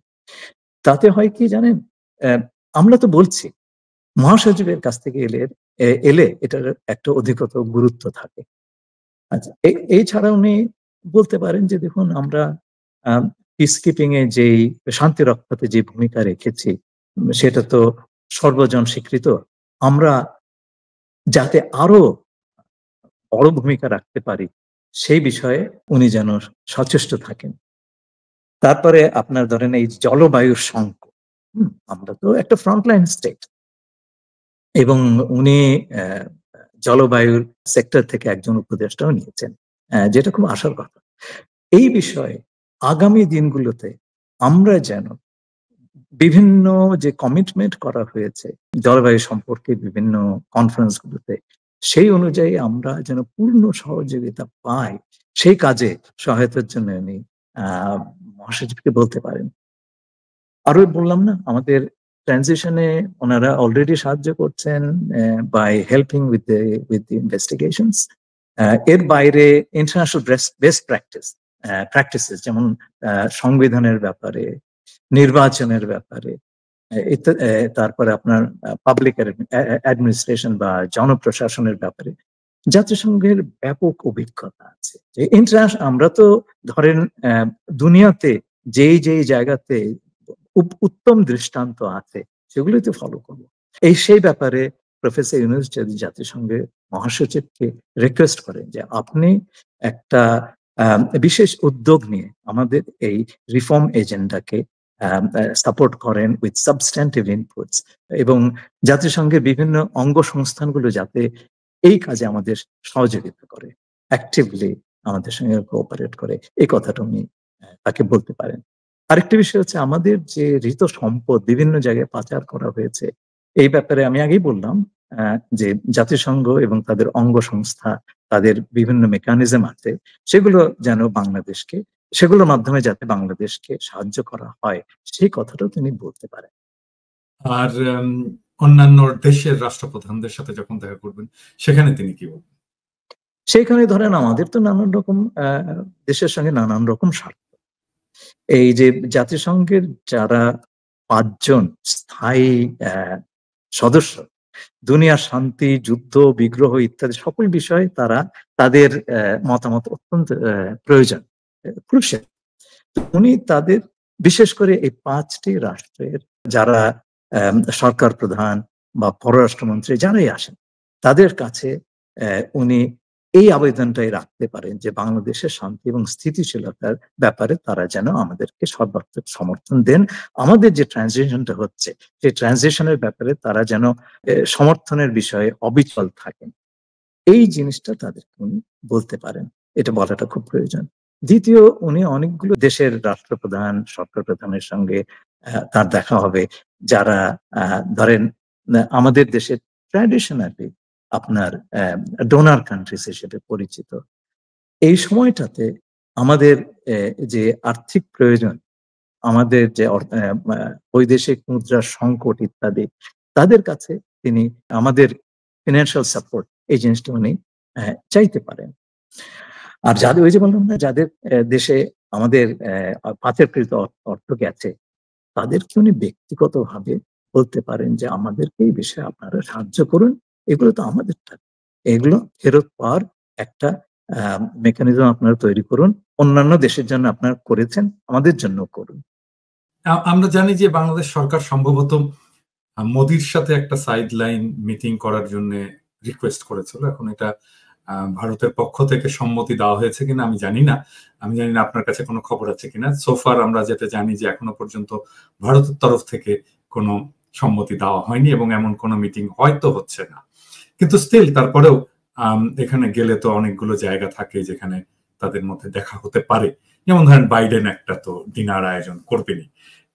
তাতে হয় কি জানেন, আমরা তো বলছি, মহাসচিবের কাছ থেকে এলে এটার একটা অধিকতর গুরুত্ব থাকে। আচ্ছা, এই ছাড়া উনি বলতে পারেন যে দেখুন, আমরা পিস কিপিং এ যেই শান্তি রক্ষাতে যে ভূমিকা রেখেছি, সেটা তো সর্বজন স্বীকৃত। আমরা যাতে আরো বড় ভূমিকা রাখতে পারি সেই বিষয়ে উনি যেন সচেষ্ট থাকেন। তারপরে আপনার ধরেন এই জলবায়ুর সংকট, আমরা তো একটা ফ্রন্টলাইন স্টেট, এবং উনি জলবায়ুর সেক্টর থেকে একজন উপদেষ্টাও নিয়েছেন, যেটা খুব আশার কথা। এই বিষয়ে আগামী দিনগুলোতে আমরা যেন বিভিন্ন যে কমিটমেন্ট করা হয়েছে জলবায়ু সম্পর্কে বিভিন্ন কনফারেন্সগুলোতে, সেই অনুযায়ী আমরা যেন পূর্ণ সহযোগিতা পাই, সেই কাজে সহায়তার জন্য উনি মহাসচিবকে বলতে পারেন। আরো বললাম না, আমাদের ট্রানজিশনে ওনারা অলরেডি সাহায্য করছেন by helping with the investigations. এর বাইরে ইন্টারন্যাশনাল বেস্ট প্র্যাকটিসেস, যেমন সংবিধানের ব্যাপারে, নির্বাচনের ব্যাপারে, তারপরে আপনার পাবলিক অ্যাডমিনিস্ট্রেশন বা জনপ্রশাসনের ব্যাপারে জাতিসংঘের ব্যাপক অভিজ্ঞতা আছে। আমরা তো ধরেন দুনিয়াতে যেই জায়গাতে উত্তম দৃষ্টান্ত আছে, সেগুলোই তো ফলো করবো। সেই ব্যাপারে প্রফেসর ইউনূস যদি জাতিসংঘের মহাসচিবকে রিকোয়েস্ট করেন যে আপনি একটা বিশেষ উদ্যোগ নিয়ে আমাদের এই রিফর্ম এজেন্ডাকে সাপোর্ট করেন উইথ সাবস্ট্যান্টিভ ইনপুটস, এবং জাতিসংঘের বিভিন্ন অঙ্গ সংস্থানগুলো যাতে এই কাজে আমাদের সহযোগিতা করে, অ্যাক্টিভলি আমাদের সঙ্গে কোঅপারেট করে, এই কথাটা উনি তাকে বলতে পারেন। আরেকটি বিষয় হচ্ছে আমাদের যে ঋত সম্পদ বিভিন্ন জায়গায় পাচার করা হয়েছে, এই ব্যাপারে আমি আগেই বললাম যে জাতিসংঘ এবং তাদের অঙ্গ সংস্থা, তাদের বিভিন্ন মেকানিজম আছে, সেগুলো যেন সেগুলোর মাধ্যমে যাতে বাংলাদেশকে সাহায্য করা হয়, সেই কথাটাও তিনি বলতে পারেন। আর অন্যান্য দেশের রাষ্ট্রপ্রধানদের সাথে যখন দেখা করবেন, সেখানে তিনি কি বলবেন? সেখানে ধরেন আমাদের তো নানান রকম দেশের সঙ্গে নানান রকম স্বার্থ। এই যে জাতিসংঘের যারা 5 জন স্থায়ী সদস্য, দুনিয়ার শান্তি, যুদ্ধ, বিগ্রহ ইত্যাদি সকল বিষয়ে তাদের মতামত অত্যন্ত প্রয়োজন, ক্রুশিয়াল। উনি তাদের বিশেষ করে এই 5টি রাষ্ট্রের যারা সরকার প্রধান বা পররাষ্ট্রমন্ত্রী যারাই আসেন, তাদের কাছে উনি এই আবেদনটাই রাখতে পারেন যে বাংলাদেশের শান্তি এবং স্থিতিশীলতার ব্যাপারে তারা যেন আমাদেরকে সর্বাত্মক সমর্থন দেন। আমাদের যে ট্রানজিশনটা হচ্ছে, সেই ট্রানজিশনের ব্যাপারে তারা যেন সমর্থনের বিষয়ে অবিচল থাকেন। এই জিনিসটা তাদেরকে উনি বলতে পারেন, এটা বলাটা খুব প্রয়োজন। দ্বিতীয়, উনি অনেকগুলো দেশের রাষ্ট্রপ্রধান, সরকার প্রধানের সঙ্গে তার দেখা হবে, যারা ধরেন আমাদের দেশের ট্র্যাডিশনালি আপনার ডোনার কান্ট্রিজ হিসেবে পরিচিত। এই সময়টাতে আমাদের যে আর্থিক প্রয়োজন, আমাদের যে বৈদেশিক মুদ্রার সংকট ইত্যাদি, তাদের কাছে তিনি আমাদের ফিনান্সিয়াল সাপোর্ট, এই জিনিসটা উনি চাইতে পারেন। আর যাদের, ওই যে বললাম না, যাদের দেশে আমাদের পাচারকৃত অর্থ গেছে, তাদেরকে উনি ব্যক্তিগতভাবে বলতে পারেন যে আমাদেরকে এই বিষয়ে আপনারা সাহায্য করুন, এগুলো তো আমাদের টাকা, এগুলো ফেরত পাওয়ার একটা মেকানিজম আপনারা তৈরি করুন, অন্যান্য দেশের জন্য আপনারা করেছেন, আমাদের জন্য করুন। আমরা জানি যে বাংলাদেশ সরকার সম্ভবত মোদির সাথে একটা সাইড লাইন মিটিং করার জন্য রিকোয়েস্ট করেছিল। এখন এটা ভারতের পক্ষ থেকে সম্মতি দেওয়া হয়েছে কিনা আমি জানি না। আপনার কাছে কোনো খবর আছে কিনা। সোফার আমরা যেটা জানি যে এখনো পর্যন্ত ভারতের তরফ থেকে কোনো সম্মতি দেওয়া হয়নি এবং এমন কোনো মিটিং হয়তো হচ্ছে না। কিন্তু স্টিল তারপরেও এখানে গেলে তো অনেকগুলো জায়গা থাকে যেখানে তাদের মধ্যে দেখা হতে পারে। যেমন ধরেন বাইডেন একটা তো ডিনার আয়োজন করবেনি,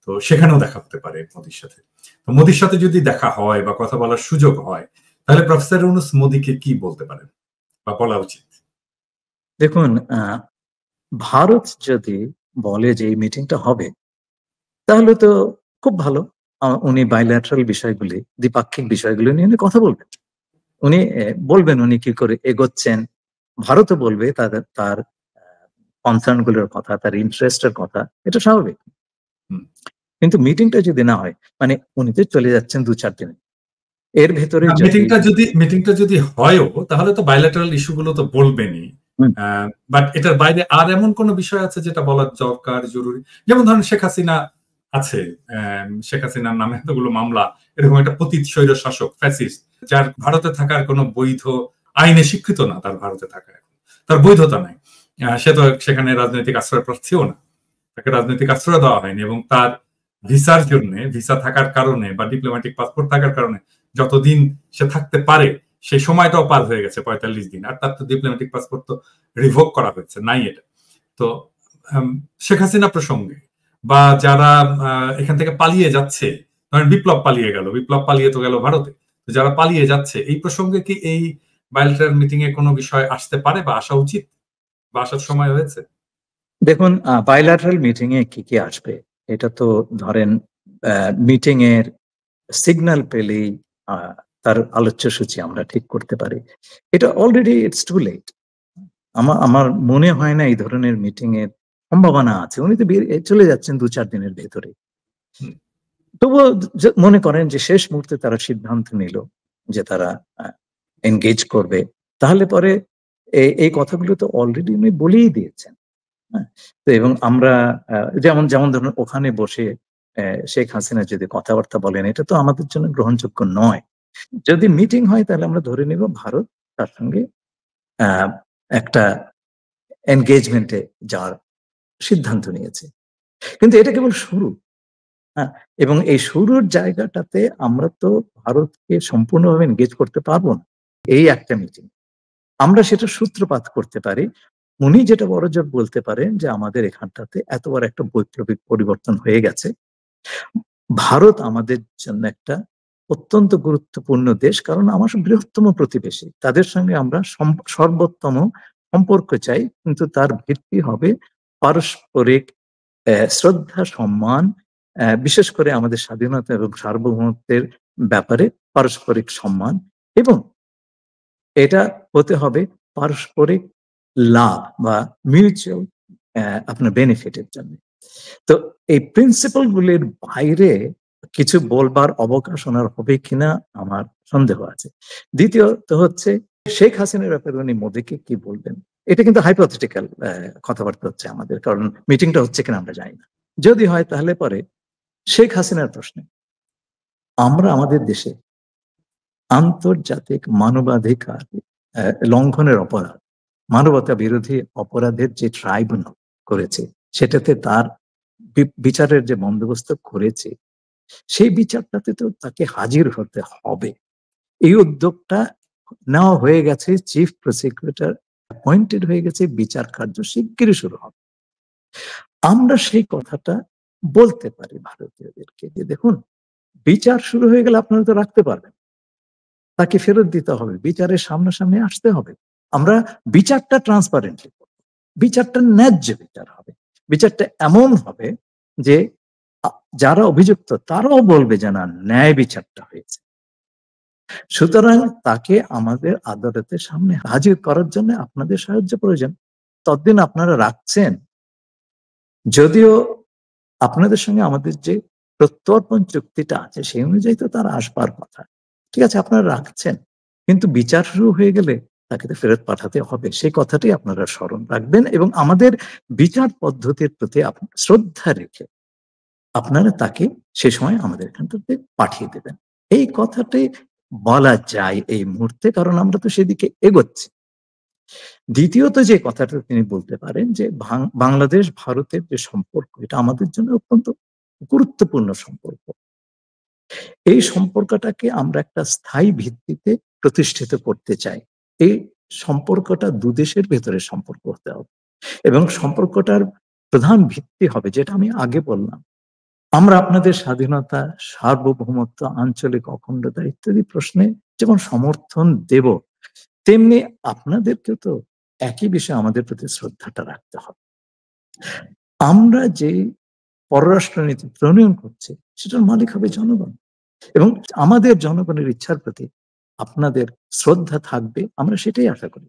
তো সেখানেও দেখা হতে পারে মোদির সাথে। তো মোদির সাথে যদি দেখা হয় বা কথা বলার সুযোগ হয়, তাহলে প্রফেসর ইউনূস মোদিকে কি বলতে পারেন বা বলা উচিত? দেখুন, ভারত যদি বলে যে এই মিটিংটা হবে, তাহলে তো খুব ভালো। উনি বাইল্যাটারাল বিষয়গুলি, দ্বিপাক্ষিক বিষয়গুলি নিয়ে উনি কথা বলবেন। উনি বলবেন উনি কি করে এগোচ্ছেন, ভারতও বলবে তার কনসার্ন গুলোর কথা, তার ইন্টারেস্টের কথা, এটা স্বাভাবিক। কিন্তু মিটিংটা যদি না হয়, মানে উনি তো চলে যাচ্ছেন 2-4 দিনে, এর ভেতরে মিটিংটা যদি হয়ও, তাহলে তো বাইল্যাটারাল ইস্যুগুলো তো বলবেনই। বাট এটার বাইরে আর এমন কোন বিষয় আছে যেটা বলার দরকার, জরুরি? যেমন ধরেন শেখ হাসিনা আছে, শেখ হাসিনার নামে এতগুলো মামলা, এরকম একটা পতিত স্বৈর শাসক, ফ্যাসিস্ট, যার ভারতে থাকার কোনো বৈধ আইনে স্বীকৃত না, তার ভারতে থাকা, তার বৈধতা নাই। সে তো সেখানে রাজনৈতিক আশ্রয় প্রার্থীও না, তাকে রাজনৈতিক আশ্রয় দেওয়া হয়নি, এবং তার ভিসার জন্য, ভিসা থাকার কারণে বা ডিপ্লোম্যাটিক পাসপোর্ট থাকার কারণে যতদিন সে থাকতে পারে সেই সময়টাও পার হয়ে গেছে, 45 দিন। আর তার তো ডিপ্লোম্যাটিক পাসপোর্ট তো রিভোক করা হয়েছে, নাই এটা। তো শেখ হাসিনা প্রসঙ্গে বা যারা এখান থেকে পালিয়ে যাচ্ছে, ধরেন বিপ্লব পালিয়ে গেল, বিপ্লব পালিয়ে তো গেল ভারতে, তো যারা পালিয়ে যাচ্ছে, এই প্রসঙ্গে কি এই বাইলেটারাল মিটিং এ কোনো বিষয় আসতে পারে বা আসা উচিত বা আসার সময় হয়েছে? দেখুন, বাইল্যাটারাল মিটিং এ কি কি আসবে, এটা তো ধরেন মিটিং এর সিগন্যাল পেলেই তার আলোচ্য সূচি আমরা ঠিক করতে পারি। এটা অলরেডি ইটস টু লেট। আমার মনে হয় না এই ধরনের মিটিং এর সম্ভাবনা আছে। উনি তো চলে যাচ্ছেন 2-4 দিনের ভেতরে। তবুও মনে করেন যে শেষ মুহূর্তে তারা সিদ্ধান্ত নিল যে তারা এনগেজ করবে, তাহলে পরে এই কথাগুলো তো অলরেডি উনি বলেই দিয়েছেন। তো এবং আমরা যেমন ধরুন ওখানে বসে শেখ হাসিনা যদি কথাবার্তা বলেন, এটা তো আমাদের জন্য গ্রহণযোগ্য নয়। যদি মিটিং হয় তাহলে আমরা ধরে নিব ভারত তার সঙ্গে একটা এনগেজমেন্টে যাওয়ার সিদ্ধান্ত নিয়েছে। কিন্তু এটা কেবল শুরু। হ্যাঁ, এবং এই শুরুর জায়গাটাতে আমরা তো ভারতকে সম্পূর্ণভাবে এনগেজ করতে পারবো না এই একটা মিটিং। আমরা সেটা সূত্রপাত করতে পারি। উনি যেটা বড়জোর বলতে পারেন যে আমাদের এখানটাতে এত বড় একটা বৈপ্লবিক পরিবর্তন হয়ে গেছে, ভারত আমাদের জন্য একটা অত্যন্ত গুরুত্বপূর্ণ দেশ, কারণ আমার বৃহত্তম প্রতিবেশী, তাদের সঙ্গে আমরা সর্বোত্তম সম্পর্ক চাই, কিন্তু তার ভিত্তি হবে পারস্পরিক শ্রদ্ধা, সম্মান, বিশেষ করে আমাদের স্বাধীনতা এবং সার্বভৌমত্বের ব্যাপারে পারস্পরিক সম্মান, এবং এটা হতে হবে পারস্পরিক লাভ বা মিউচুয়াল আপনার বেনিফিটের জন্য। তো এই প্রিন্সিপাল গুলির বাইরে কিছু বলবার অবকাশ ওনার হবে কিনা আমার সন্দেহ আছে। দ্বিতীয়ত হচ্ছে শেখ হাসিনার ব্যাপারে উনি মোদীকে কি বলবেন, এটা কিন্তু হাইপোথেটিক্যাল কথাবার্তা হচ্ছে আমাদের, কারণ মিটিংটা হচ্ছে কিনা আমরা জানি না। যদি হয় তাহলে পরে শেখ হাসিনার প্রশ্নে আমরা আমাদের দেশে আন্তর্জাতিক মানবাধিকার লঙ্ঘনের অপরাধ, মানবতা বিরোধী অপরাধের যে ট্রাইব্যুনাল করেছে, সেটাতে তার বিচারের যে বন্দোবস্ত করেছে, সেই বিচারটাতে তো তাকে হাজির হতে হবে। এই উদ্যোগটা নেওয়া হয়ে গেছে, চিফ প্রসিকিউটর অ্যাপয়েন্টেড হয়ে গেছে, বিচার কার্য শিগগিরই শুরু হবে। আমরা সেই কথাটা বলতে পারি ভারতীয়দেরকে যে দেখুন, বিচার শুরু হয়ে গেলে আপনারা তো রাখতে পারবেন, তাকে ফেরত দিতে হবে, বিচারের সামনাসামনি আসতে হবে। আমরা বিচারটা ট্রান্সপারেন্টলি করব, বিচারটা ন্যায্য বিচার হবে, বিচারটা এমন হবে যে যারা অভিযুক্ত তারাও বলবে যে না, ন্যায় বিচারটা হয়েছে। সুতরাং তাকে আমাদের আদালতের সামনে হাজির করার জন্য আপনাদের সাহায্য প্রয়োজন। ততদিন আপনারা রাখছেন, যদিও আপনাদের সঙ্গে আমাদের যে প্রত্যর্পণ চুক্তিটা আছে সেই অনুযায়ী তো তার আসবার কথা, ঠিক আছে, আপনারা রাখছেন, কিন্তু বিচার শুরু হয়ে গেলে তাকে তো ফেরত পাঠাতে হবে। সেই কথাটি আপনারা স্মরণ রাখবেন এবং আমাদের বিচার পদ্ধতির প্রতি শ্রদ্ধা রেখে আপনারা তাকে সে সময় আমাদের এখানটাতে পাঠিয়ে দেবেন। এই কথাটি বলা যায় এই মুহূর্তে, কারণ আমরা তো সেদিকে এগোচ্ছি। দ্বিতীয়ত যে কথাটা তিনি বলতে পারেন যে বাংলাদেশ ভারতের যে সম্পর্ক, এটা আমাদের জন্য অত্যন্ত গুরুত্বপূর্ণ সম্পর্ক। এই সম্পর্কটাকে আমরা একটা স্থায়ী ভিত্তিতে প্রতিষ্ঠিত করতে চাই। এই সম্পর্কটা দুদেশের ভেতরে সম্পর্ক হতে হবে এবং সম্পর্কটার প্রধান ভিত্তি হবে যেটা আমি আগে বললাম, আমরা আপনাদের স্বাধীনতা, সার্বভৌমত্ব, আঞ্চলিক অখণ্ডতা ইত্যাদি প্রশ্নে যেমন সমর্থন দেব, তেমনি আপনাদেরকেও তো একই বিষয়ে আমাদের প্রতি শ্রদ্ধাটা রাখতে হবে। আমরা যে পররাষ্ট্রনীতি প্রণয়ন করছি সেটার মালিক হবে জনগণ, এবং আমাদের জনগণের ইচ্ছার প্রতি আপনাদের শ্রদ্ধা থাকবে, আমরা সেটাই আশা করি।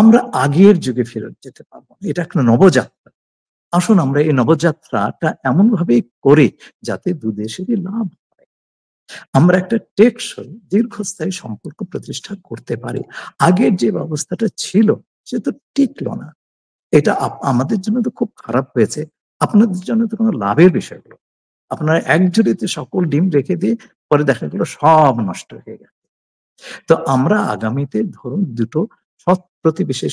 আমরা আগের যুগে ফেরত যেতে পারবো না, এটা একটা নবযাত্রা। আসুন আমরা এই নবযাত্রাটা এমন ভাবে করি যাতে দুদেশেরই লাভ হয়, আমরা একটা টেকসই দীর্ঘস্থায়ী সম্পর্ক প্রতিষ্ঠা করতে পারি। আগের যে ব্যবস্থাটা ছিল সে তো টিকলো না, এটা আমাদের জন্য তো খুব খারাপ হয়েছে, আপনাদের জন্য তো কোনো লাভের বিষয় হলো। আপনারা এক ঝুড়িতে সকল ডিম রেখে দিয়ে পরে দেখা গেলো সব নষ্ট হয়ে গেছে। তো আমরা আগামীতে ধরুন দুটো সৎ প্রতিবেশী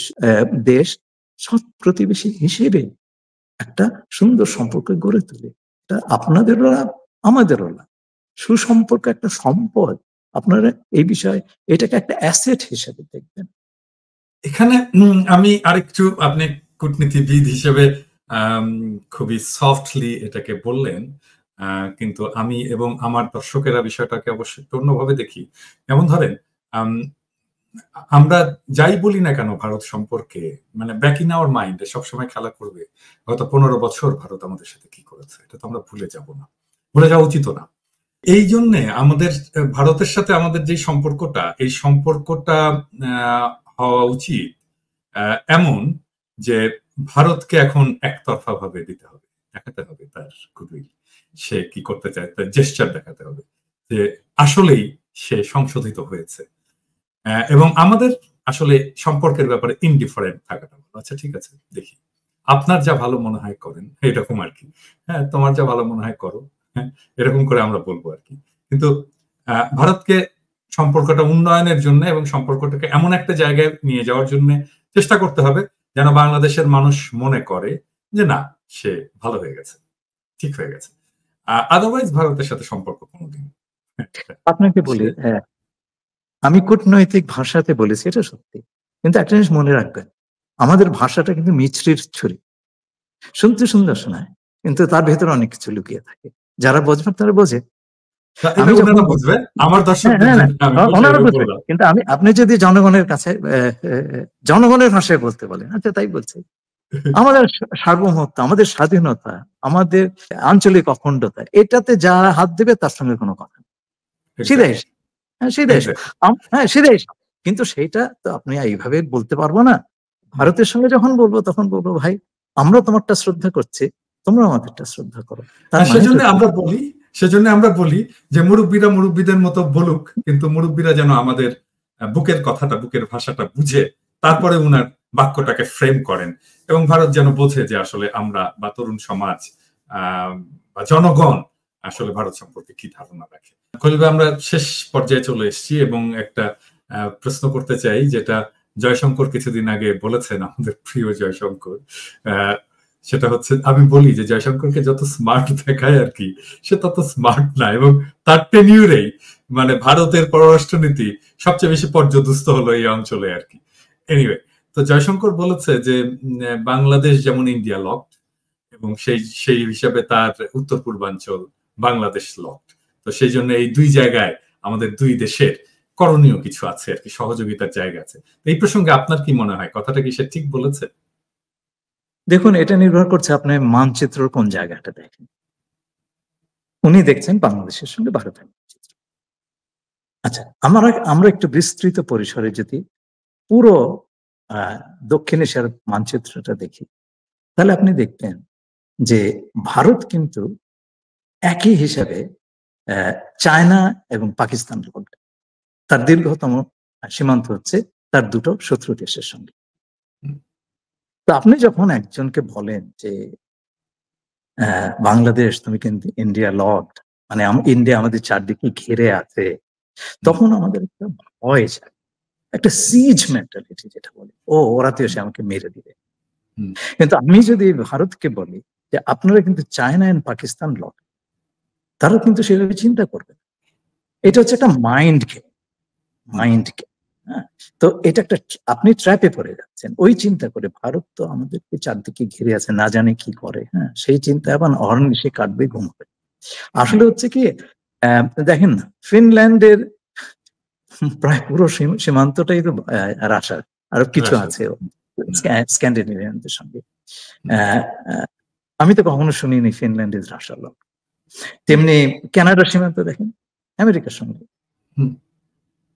দেশ, সৎ প্রতিবেশী হিসেবে একটা সুন্দর সম্পর্ক গড়ে তুলি। এটা আপনাদেরও লাভ, আমাদেরও লাভ। সুসম্পর্ক একটা সম্পদ, আপনারা এই বিষয়ে এটাকে একটা অ্যাসেট হিসেবে দেখবেন। এখানে আমি আরেকটু, আপনি কূটনীতিবিদ হিসেবে খুবই সফটলি এটাকে বললেন, কিন্তু আমি এবং আমার দর্শকেরা বিষয়টাকে অবশ্যই অন্যভাবে দেখি। যেমন ধরেন, আমরা যাই বলি না কেন ভারত সম্পর্কে, মানে ব্যাক ইন আওয়ার মাইন্ডে সবসময় খেলা করবে গত 15 বছর ভারত আমাদের সাথে কি করেছে, এটা তো আমরা ভুলে যাব না, ভুলে যাওয়া উচিত না। এই জন্যে আমাদের ভারতের সাথে আমাদের যে সম্পর্কটা, এই সম্পর্কটা হওয়া উচিত এমন যে ভারতকে এখন একতরফা ভাবে দিতে হবে, দেখাতে হবে তার গুডউইল, সে কি করতে চায় তার জেস্টার দেখাতে হবে যে আসলেই সে সংশোধিত হয়েছে, এবং আমাদের আসলে সম্পর্কের ব্যাপারে ইনডিফারেন্ট থাকাটা ভালো। আচ্ছা ঠিক আছে, দেখি আপনার যা ভালো মনে হয় করেন, এরকম আর কি। হ্যাঁ, তোমার যা ভালো মনে হয় করো, হ্যাঁ, এরকম করে আমরা বলবো আর কি। কিন্তু ভারতকে সম্পর্কটা উন্নয়নের জন্য এবং সম্পর্কটাকে এমন একটা জায়গায় নিয়ে যাওয়ার জন্য চেষ্টা করতে হবে যেন বাংলাদেশের মানুষ মনে করে যে না, সে ভালো হয়ে গেছে, ঠিক হয়ে গেছে। আদারওয়াইজ ভারতের সাথে সম্পর্ক কোনোদিন আপনাকে বলি, আমি কূটনৈতিক ভাষাতে বলেছি, এটা সত্যি, কিন্তু একটা জিনিস মনে রাখবেন, আমাদের ভাষাটা কিন্তু মিছরির ছুরি, শুনতে সুন্দর শোনায় কিন্তু তার ভেতরে অনেক কিছু লুকিয়ে থাকে। যারা বোঝবে তারা বোঝে। আমি যখন বুঝবে, আমার ওনারা বুঝবে, কিন্তু আপনি যদি জনগণের কাছে জনগণের ভাষায় বলতে বলেন, আচ্ছা তাই বলছে, আমাদের সার্বভৌমত্ব, আমাদের স্বাধীনতা, আমাদের আঞ্চলিক অখণ্ডতা, এটাতে যারা হাত দেবে তার সঙ্গে কোনো কথা নেই, সিধে সিধে। কিন্তু সেইটা তো আপনি এইভাবে বলতে পারবো না। ভারতের সঙ্গে যখন বলবো তখন বলবো, ভাই আমরা তোমারটা শ্রদ্ধা করছি, তোমরা আমাদেরটা শ্রদ্ধা করো। সেজন্য আমরা বলি যে মুরব্বীরা মুরব্বীদের মতো বলুক, কিন্তু মুরব্বীরা যেন আমাদের বুকের কথাটা, বুকের ভাষাটা বুঝে তারপরে উনার বাক্যটাকে ফ্রেম করেন, এবং ভারত যেন বোঝে যে আসলে আমরা বা তরুণ সমাজ বা জনগণ আসলে ভারত সম্পর্কে কি ধারণা রাখে। খলিল ভাই, আমরা শেষ পর্যায়ে চলে এসেছি এবং একটা প্রশ্ন করতে চাই, যেটা জয়শঙ্কর কিছুদিন আগে বলেছেন, আমাদের প্রিয় জয়শঙ্কর। সেটা হচ্ছে, আমি বলি যে জয়শঙ্করকে যত স্মার্ট দেখায় আর কি, সে তত স্মার্ট না, এবং তার টেনিউরেই মানে ভারতের পররাষ্ট্রনীতি সবচেয়ে বেশি পর্যদুস্ত হলো এই অঞ্চলে আর কি। এনিওয়ে, তো জয়শঙ্কর বলেছে যে বাংলাদেশ যেমন ইন্ডিয়া লকড, এবং সেই হিসাবে তার উত্তর পূর্বাঞ্চল বাংলাদেশ লকড। তো সেই জন্য এই দুই জায়গায় আমাদের দুই দেশের করণীয় কিছু আছে আর কি, সহযোগিতার জায়গা আছে। এই প্রসঙ্গে আপনার কি মনে হয়, কথাটা কি সে ঠিক বলেছে? দেখুন, এটা নির্ভর করছে আপনি মানচিত্র কোন জায়গাটা দেখেন। উনি দেখছেন বাংলাদেশের সঙ্গে ভারতের মানচিত্র। আচ্ছা, আমরা একটু বিস্তৃত পরিসরে যদি পুরো দক্ষিণ এশিয়ার মানচিত্রটা দেখি, তাহলে আপনি দেখবেন যে ভারত কিন্তু একই হিসাবে চায়না এবং পাকিস্তান লগড, তার দীর্ঘতম সীমান্ত হচ্ছে তার দুটো শত্রু দেশের সঙ্গে। তো আপনি যখন একজনকে বলেন যে বাংলাদেশ তুমি কিন্তু ইন্ডিয়া লকড, মানে ইন্ডিয়া আমাদের চারদিকে ঘিরে আছে, তখন আমাদের একটা ভয় যায়, একটা সিজ মেন্টালিটি যেটা বলে, ওরা তো এসে আমাকে মেরে দিবে। কিন্তু আমি যদি ভারতকে বলি যে আপনারা কিন্তু চায়না এন্ড পাকিস্তান লক, তারা কিন্তু সেভাবে চিন্তা করবে। এটা হচ্ছে একটা মাইন্ড গেম। হ্যাঁ, তো এটা একটা, আপনি ট্র্যাপে পড়ে যাচ্ছেন ওই চিন্তা করে, ভারত তো আমাদেরকে চারদিকে ঘিরে আছে, না জানে কি করে। হ্যাঁ, সেই চিন্তা আবার অহর্নিশে কাটবে, ঘুমাবে। আসলে হচ্ছে কি, দেখেন না, ফিনল্যান্ডের প্রায় পুরো সীমান্তটাই তো রাশার, আরো কিছু আছে স্ক্যান্ডিনেভিয়ানদের সঙ্গে। আমি তো কখনো শুনিনি ফিনল্যান্ড ইজ রাশার লক। তেমনি কানাডার সীমান্ত দেখেন আমেরিকার সঙ্গে,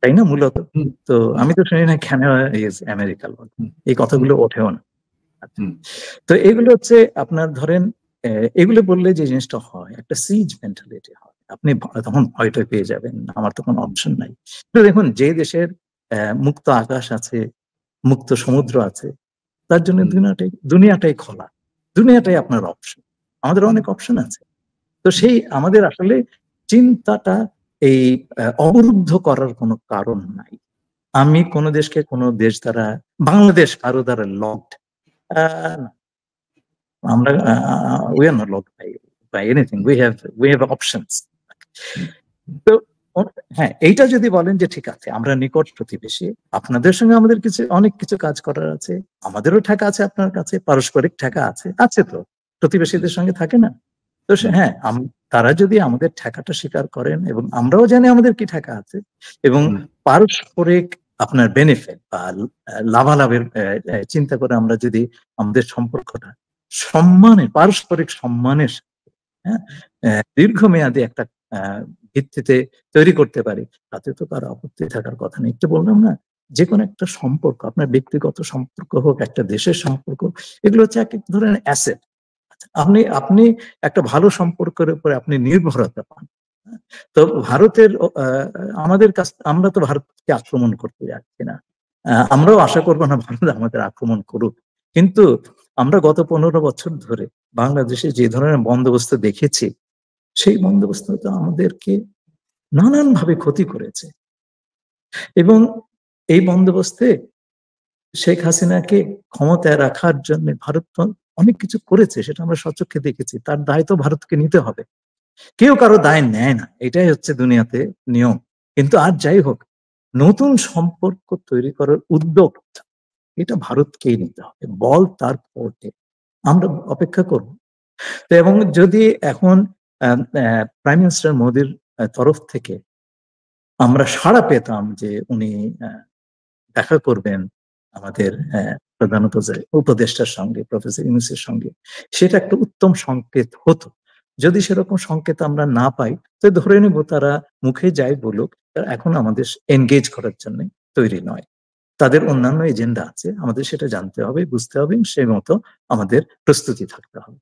তাই না মূলত? তো আমি তো শুনি না কানাডা ইজ আমেরিকার লক, এই কথাগুলো ওঠেও না। তো এগুলো হচ্ছে আপনার ধরেন, এগুলো বললে যে জিনিসটা হয়, একটা সিজ মেন্টালিটি হয়, আপনি তখন ভয়টা পেয়ে যাবেন, আমার তো কোনো অপশন নাই। দেখুন, যে দেশের মুক্ত আকাশ আছে, মুক্ত সমুদ্র আছে, তার জন্য দুনিয়াটাই খোলা, দুনিয়াটাই আপনার অপশন। আমাদের অনেক অপশন আছে। তো সেই আমাদের আসলে চিন্তাটা এই অবরুদ্ধ করার কোনো কারণ নাই। আমি কোনো দেশকে কোনো দেশ দ্বারা, বাংলাদেশ কারো দ্বারা লকড, আমরা we are not locked by anything, we have options. তো হ্যাঁ, এইটা যদি বলেন যে ঠিক আছে, আমরা নিকট প্রতিবেশী, আপনাদের সঙ্গে আমাদের অনেক কিছু কাজ করার আছে, আমাদেরও টাকা আছে, আপনার কাছে পারস্পরিক টাকা আছে তো, প্রতিবেশীদের সঙ্গে থাকে না? তো হ্যাঁ, তারা যদি আমাদের ঠেকাটা স্বীকার করেন এবং আমরাও জানি আমাদের কি ঠেকা আছে, এবং পারস্পরিক আপনার বেনিফিট বা লাভালাভের চিন্তা করে আমরা যদি আমাদের সম্পর্কটা পারস্পরিক সম্মানের দীর্ঘমেয়াদী একটা ভিত্তিতে তৈরি করতে পারি, তাতে তো কারো আপত্তি থাকার কথা নেই। একটু বললাম না, যে কোনো একটা সম্পর্ক, আপনার ব্যক্তিগত সম্পর্ক হোক, একটা দেশের সম্পর্ক, এগুলো হচ্ছে এক এক ধরনের অ্যাসেট। আপনি একটা ভালো সম্পর্কের উপরে আপনি নির্ভরতা পান। তো ভারতের আমরা তো ভারতকে আক্রমণ করতে যাচ্ছি না, আমরাও আশা করবো না ভারত আমাদের আক্রমণ করুক, কিন্তু আমরা গত 15 বছর ধরে বাংলাদেশে যে ধরনের বন্দোবস্ত দেখেছি, সেই বন্দোবস্ত তো আমাদেরকে নানানভাবে ক্ষতি করেছে। এবং এই বন্দোবস্তে শেখ হাসিনাকে ক্ষমতায় রাখার জন্য ভারত তো অনেক কিছু করেছে, সেটা আমরা স্বচক্ষে দেখেছি। তার দায় তো ভারতকে নিতে হবে। কেউ কারো দায় নেয় না, এটাই হচ্ছে দুনিয়াতে নিয়ম। কিন্তু আর যাই হোক, নতুন সম্পর্ক তৈরি করার উদ্যোগ এটা ভারতকেই নিতে হবে, বল তার কোর্টে। আমরা অপেক্ষা করব। তো এবং যদি এখন প্রাইম মিনিস্টার মোদির তরফ থেকে আমরা সাড়া পেতাম যে উনি দেখা করবেন আমাদের প্রধান উপদেষ্টার সঙ্গে, প্রফেসর ইউনূসের সঙ্গে, সেটা একটা উত্তম সংকেত হতো। যদি সেরকম সংকেত আমরা না পাই, তো ধরে নেব তারা মুখে যাই বলুক, তারা এখন আমাদের এনগেজ করার জন্য তৈরি নয়। তাদের অন্যান্য এজেন্ডা আছে, আমাদের সেটা জানতে হবে, বুঝতে হবে, সেই মতো আমাদের প্রস্তুতি থাকতে হবে।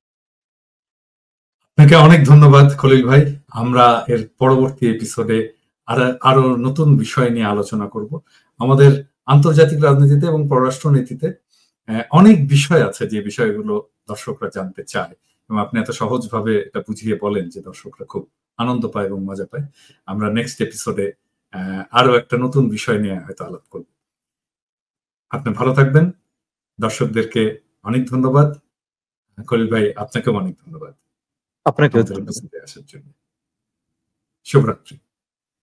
আপনাকে অনেক ধন্যবাদ খলিল ভাই। আমরা এর পরবর্তী এপিসোডে আরো নতুন বিষয় নিয়ে আলোচনা করব। আমাদের আন্তর্জাতিক রাজনীতিতে এবং পররাষ্ট্র নীতিতে অনেক বিষয় আছে যে বিষয়গুলো দর্শকরা জানতে চায়, এবং আপনি এত সহজভাবে এটা বুঝিয়ে বলেন যে দর্শকরা খুব আনন্দ পায় এবং মজা পায়। আমরা নেক্সট এপিসোডে আরো একটা নতুন বিষয় নিয়ে হয়তো আলাপ করব। আপনি ভালো থাকবেন। দর্শকদেরকে অনেক ধন্যবাদ। খলিল ভাই, আপনাকেও অনেক ধন্যবাদ আপনাকেও আমাদের ধন্যবাদ। এপিসোডে আসার জন্য। শুভরাত্রি।